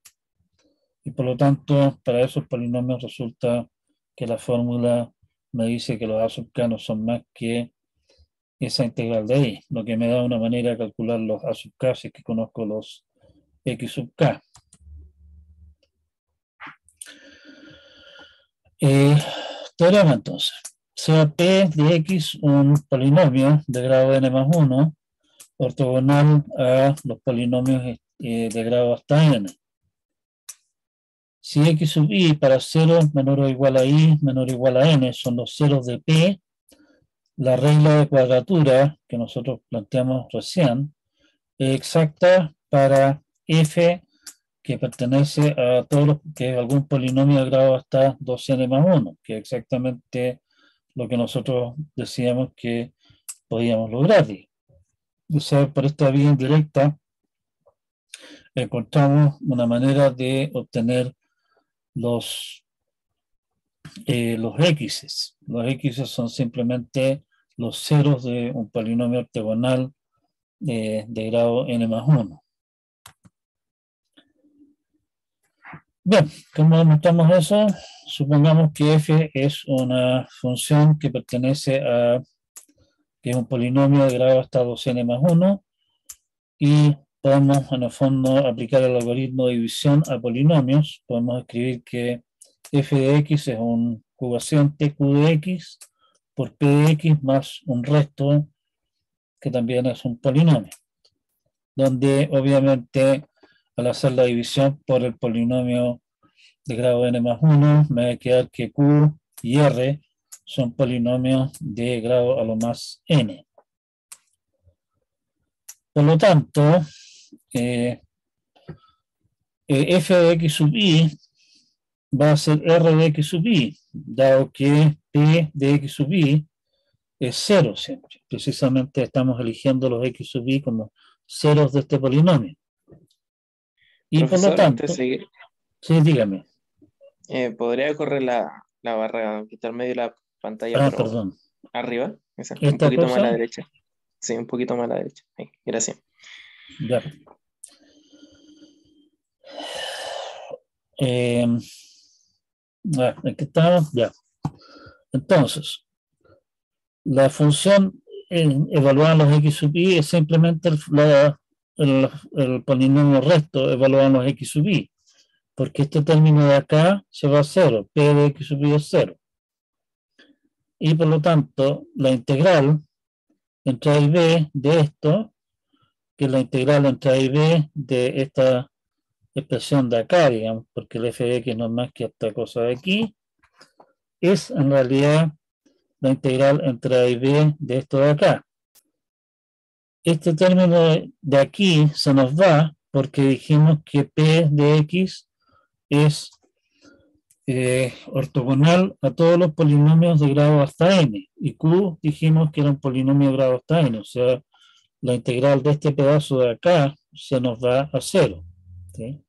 Y por lo tanto, para esos polinomios resulta que la fórmula me dice que los a sub k no son más que esa integral de ahí, lo que me da una manera de calcular los a sub k si es que conozco los x sub k. Teorema entonces. Sea P de X un polinomio de grado n más 1 ortogonal a los polinomios de grado hasta n. Si X sub I para 0 menor o igual a I menor o igual a n son los ceros de P, la regla de cuadratura que nosotros planteamos recién es exacta para F que pertenece a todos los, que es algún polinomio de grado hasta 2n más 1, que es exactamente lo que nosotros decíamos que podíamos lograr. O sea, por esta vía indirecta encontramos una manera de obtener los x. Los x son simplemente los ceros de un polinomio ortogonal de grado n más 1. Bien, ¿cómo demostramos eso? Supongamos que f es una función que pertenece a, que es un polinomio de grado hasta 2n más 1, y podemos en el fondo aplicar el algoritmo de división a polinomios. Podemos escribir que f de x es un cociente q de x por p de x más un resto que también es un polinomio, donde obviamente al hacer la división por el polinomio de grado n más 1 me va a quedar que q y r son polinomios de grado a lo más n. Por lo tanto, f de x sub i va a ser r de x sub i, dado que p de x sub i es 0 siempre. Precisamente estamos eligiendo los x sub i como ceros de este polinomio. Y Profesor, por lo tanto, antes de seguir, sí, dígame. ¿podría correr la barra que está al medio de la pantalla, pero Perdón. arriba? Esa, un ¿Esta poquito más a cosa? la derecha. Sí, un poquito más a la derecha. Ahí, gracias. Ya. Aquí estamos, ya. Entonces, la función evaluada en los x sub i es simplemente el polinomio resto evaluado en los x sub i, porque este término de acá se va a 0, p de x sub i es 0. Y por lo tanto, la integral entre a y b de esto, que es la integral entre a y b de esta expresión de acá, digamos, porque el f de x no es más que esta cosa de aquí, es en realidad la integral entre a y b de esto de acá. Este término de aquí se nos va porque dijimos que p de x es ortogonal a todos los polinomios de grado hasta n, y q dijimos que era un polinomio de grado hasta n, o sea, la integral de este pedazo de acá se nos va a 0. ¿Sí?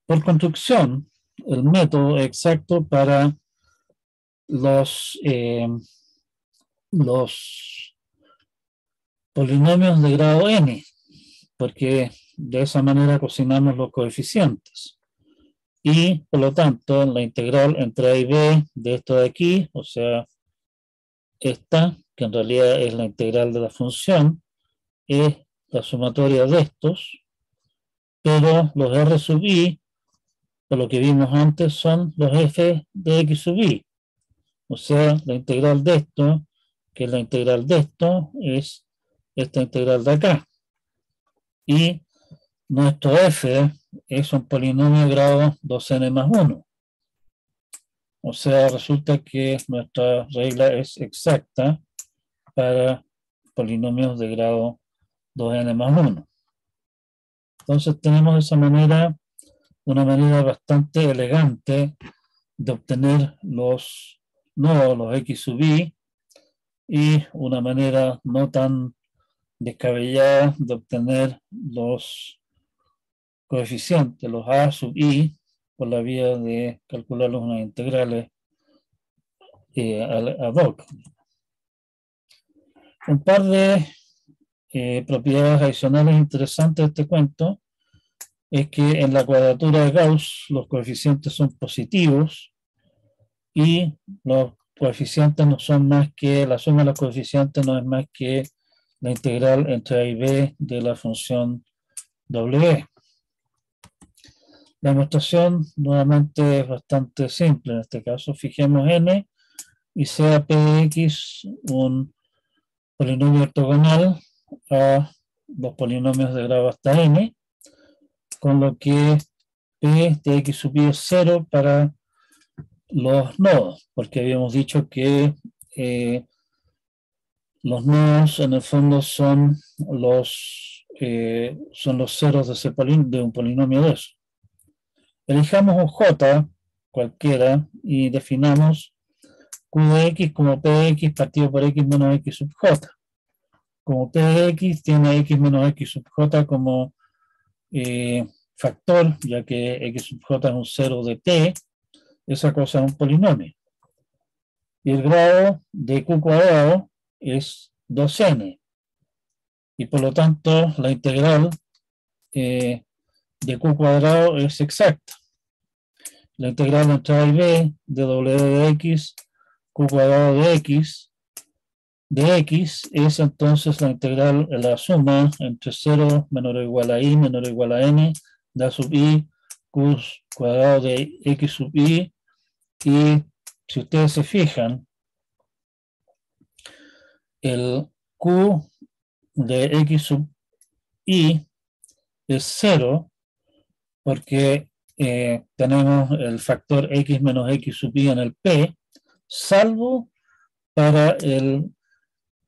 Por construcción, el método exacto para los polinomios de grado n, porque de esa manera cocinamos los coeficientes. Y por lo tanto, la integral entre a y b de esto de aquí, o sea, esta, que en realidad es la integral de la función, es la sumatoria de estos, pero los r sub i, por lo que vimos antes, son los f de x sub i. O sea, la integral de esto, que es la integral de esto, es esta integral de acá. Y nuestro f es un polinomio de grado 2n más 1. O sea, resulta que nuestra regla es exacta para polinomios de grado 2n más 1. Entonces tenemos de esa manera una manera bastante elegante de obtener los nodos, los x sub i, y una manera no tan descabellada de obtener los coeficientes, los a sub i, por la vía de calcular unas integrales ad hoc. Un par de propiedades adicionales interesantes de este cuento es que en la cuadratura de Gauss los coeficientes son positivos y los coeficientes no son más que, la suma de los coeficientes no es más que la integral entre a y b de la función w. La demostración nuevamente es bastante simple en este caso. Fijemos n y sea p de x un polinomio ortogonal a los polinomios de grado hasta n, con lo que p de x sub i es 0 para los nodos, porque habíamos dicho que los nodos en el fondo son los ceros de un polinomio de eso. Elijamos un j cualquiera y definamos q de x como p de x partido por x menos x sub j. Como p de x tiene x menos x sub j como factor, ya que x sub j es un cero de p, esa cosa es un polinomio. Y el grado de q cuadrado es 2n. Y por lo tanto, la integral de q cuadrado es exacta. La integral entre a y b de w de x, q cuadrado de x es entonces la integral, la suma entre 0 menor o igual a i menor o igual a n de a sub i q cuadrado de x sub i. Y si ustedes se fijan, el q de x sub i es 0 porque tenemos el factor x menos x sub i en el p, salvo para el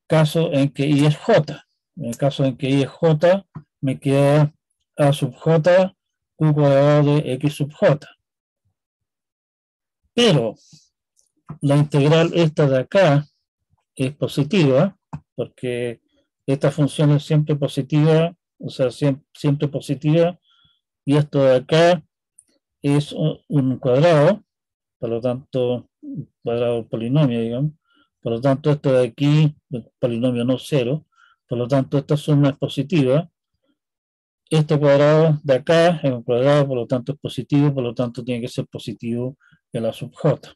caso en que i es j. En el caso en que i es j, me queda a sub j q cuadrado de x sub j. Pero la integral esta de acá es positiva, porque esta función es siempre positiva, o sea, siempre positiva, y esto de acá es un cuadrado, por lo tanto, un cuadrado polinomio, digamos. Por lo tanto, esto de aquí, el polinomio no cero, por lo tanto, esta suma es positiva. Este cuadrado de acá es un cuadrado, por lo tanto es positivo, por lo tanto tiene que ser positivo el a sub j.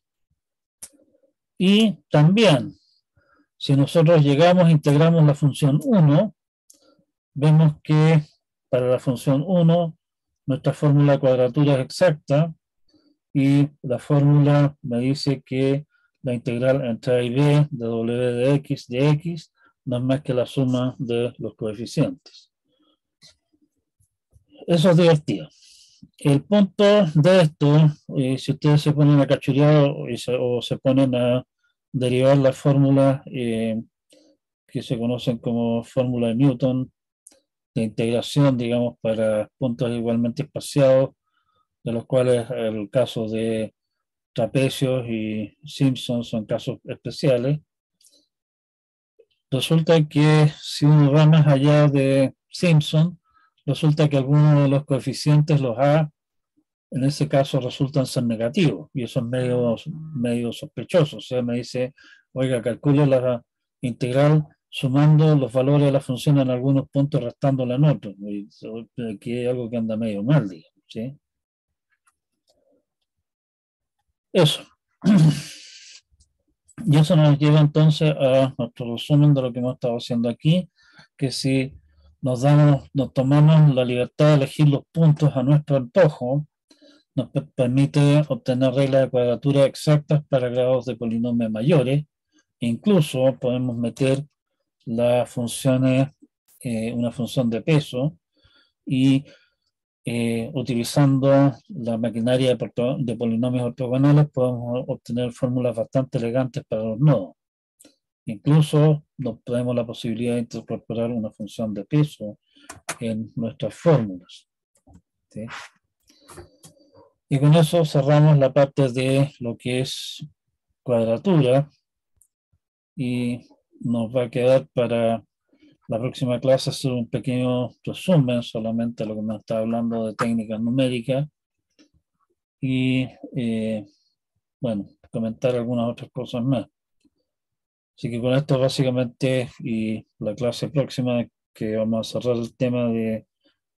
Y también, si nosotros llegamos e integramos la función 1, vemos que para la función 1, nuestra fórmula de cuadratura es exacta, y la fórmula me dice que la integral entre a y b de w de x no es más que la suma de los coeficientes. Eso es divertido. El punto de esto, si ustedes se ponen a cachurear o se ponen a derivar las fórmulas que se conocen como fórmula de Newton de integración, digamos, para puntos igualmente espaciados, de los cuales el caso de trapecios y Simpson son casos especiales. Resulta que si uno va más allá de Simpson, resulta que algunos de los coeficientes, los a, en ese caso resultan ser negativos, y eso es medio sospechoso. O sea, me dice, oiga, calcule la integral sumando los valores de la función en algunos puntos, restándola en otros. Y aquí hay algo que anda medio mal, digamos, ¿sí? Eso. Y eso nos lleva entonces a nuestro resumen de lo que hemos estado haciendo aquí, que si nos tomamos la libertad de elegir los puntos a nuestro antojo, nos permite obtener reglas de cuadratura exactas para grados de polinomios mayores, e incluso podemos meter las funciones, una función de peso, y utilizando la maquinaria de polinomios ortogonales podemos obtener fórmulas bastante elegantes para los nodos. Incluso nos tenemos la posibilidad de incorporar una función de peso en nuestras fórmulas, ¿sí? Y con eso cerramos la parte de lo que es cuadratura y nos va a quedar para La próxima clase es un pequeño resumen solamente de lo que me está hablando de técnicas numéricas y, bueno, comentar algunas otras cosas más. Así que con esto básicamente y la clase próxima que vamos a cerrar el tema de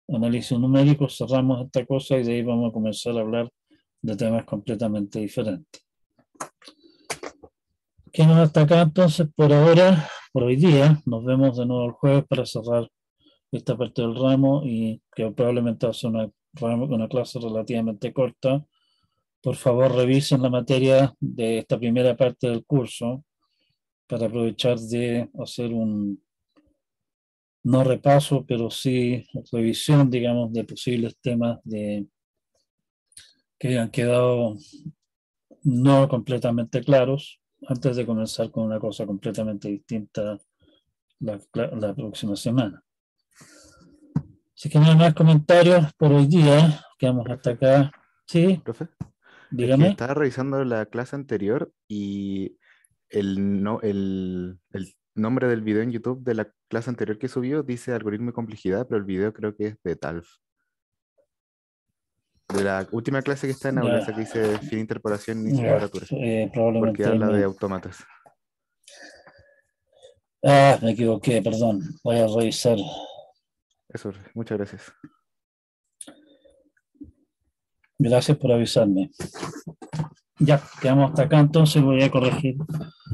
análisis numérico, cerramos esta cosa y de ahí vamos a comenzar a hablar de temas completamente diferentes. Quedamos hasta acá entonces por ahora, por hoy día. Nos vemos de nuevo el jueves para cerrar esta parte del ramo y que probablemente va a ser una clase relativamente corta. Por favor, revisen la materia de esta primera parte del curso para aprovechar de hacer un, no repaso, pero sí revisión, digamos, de posibles temas que hayan quedado no completamente claros antes de comenzar con una cosa completamente distinta la próxima semana. Así que no hay más comentarios por hoy día. Quedamos hasta acá. Sí, Profe, es que dígame. estaba revisando la clase anterior y el nombre del video en YouTube de la clase anterior que subió dice algoritmo y complejidad, pero el video creo que es de TALF. De la última clase que está en aula, esa que dice fin de interpolación, inicio de cuadratura. Porque Probablemente habla de autómatas. me equivoqué, perdón. Voy a revisar. Eso, muchas gracias. Gracias por avisarme. Ya, quedamos hasta acá, entonces voy a corregir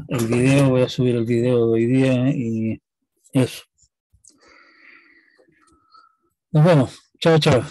el video, voy a subir el video de hoy día y eso. Nos vemos. Chao, chao.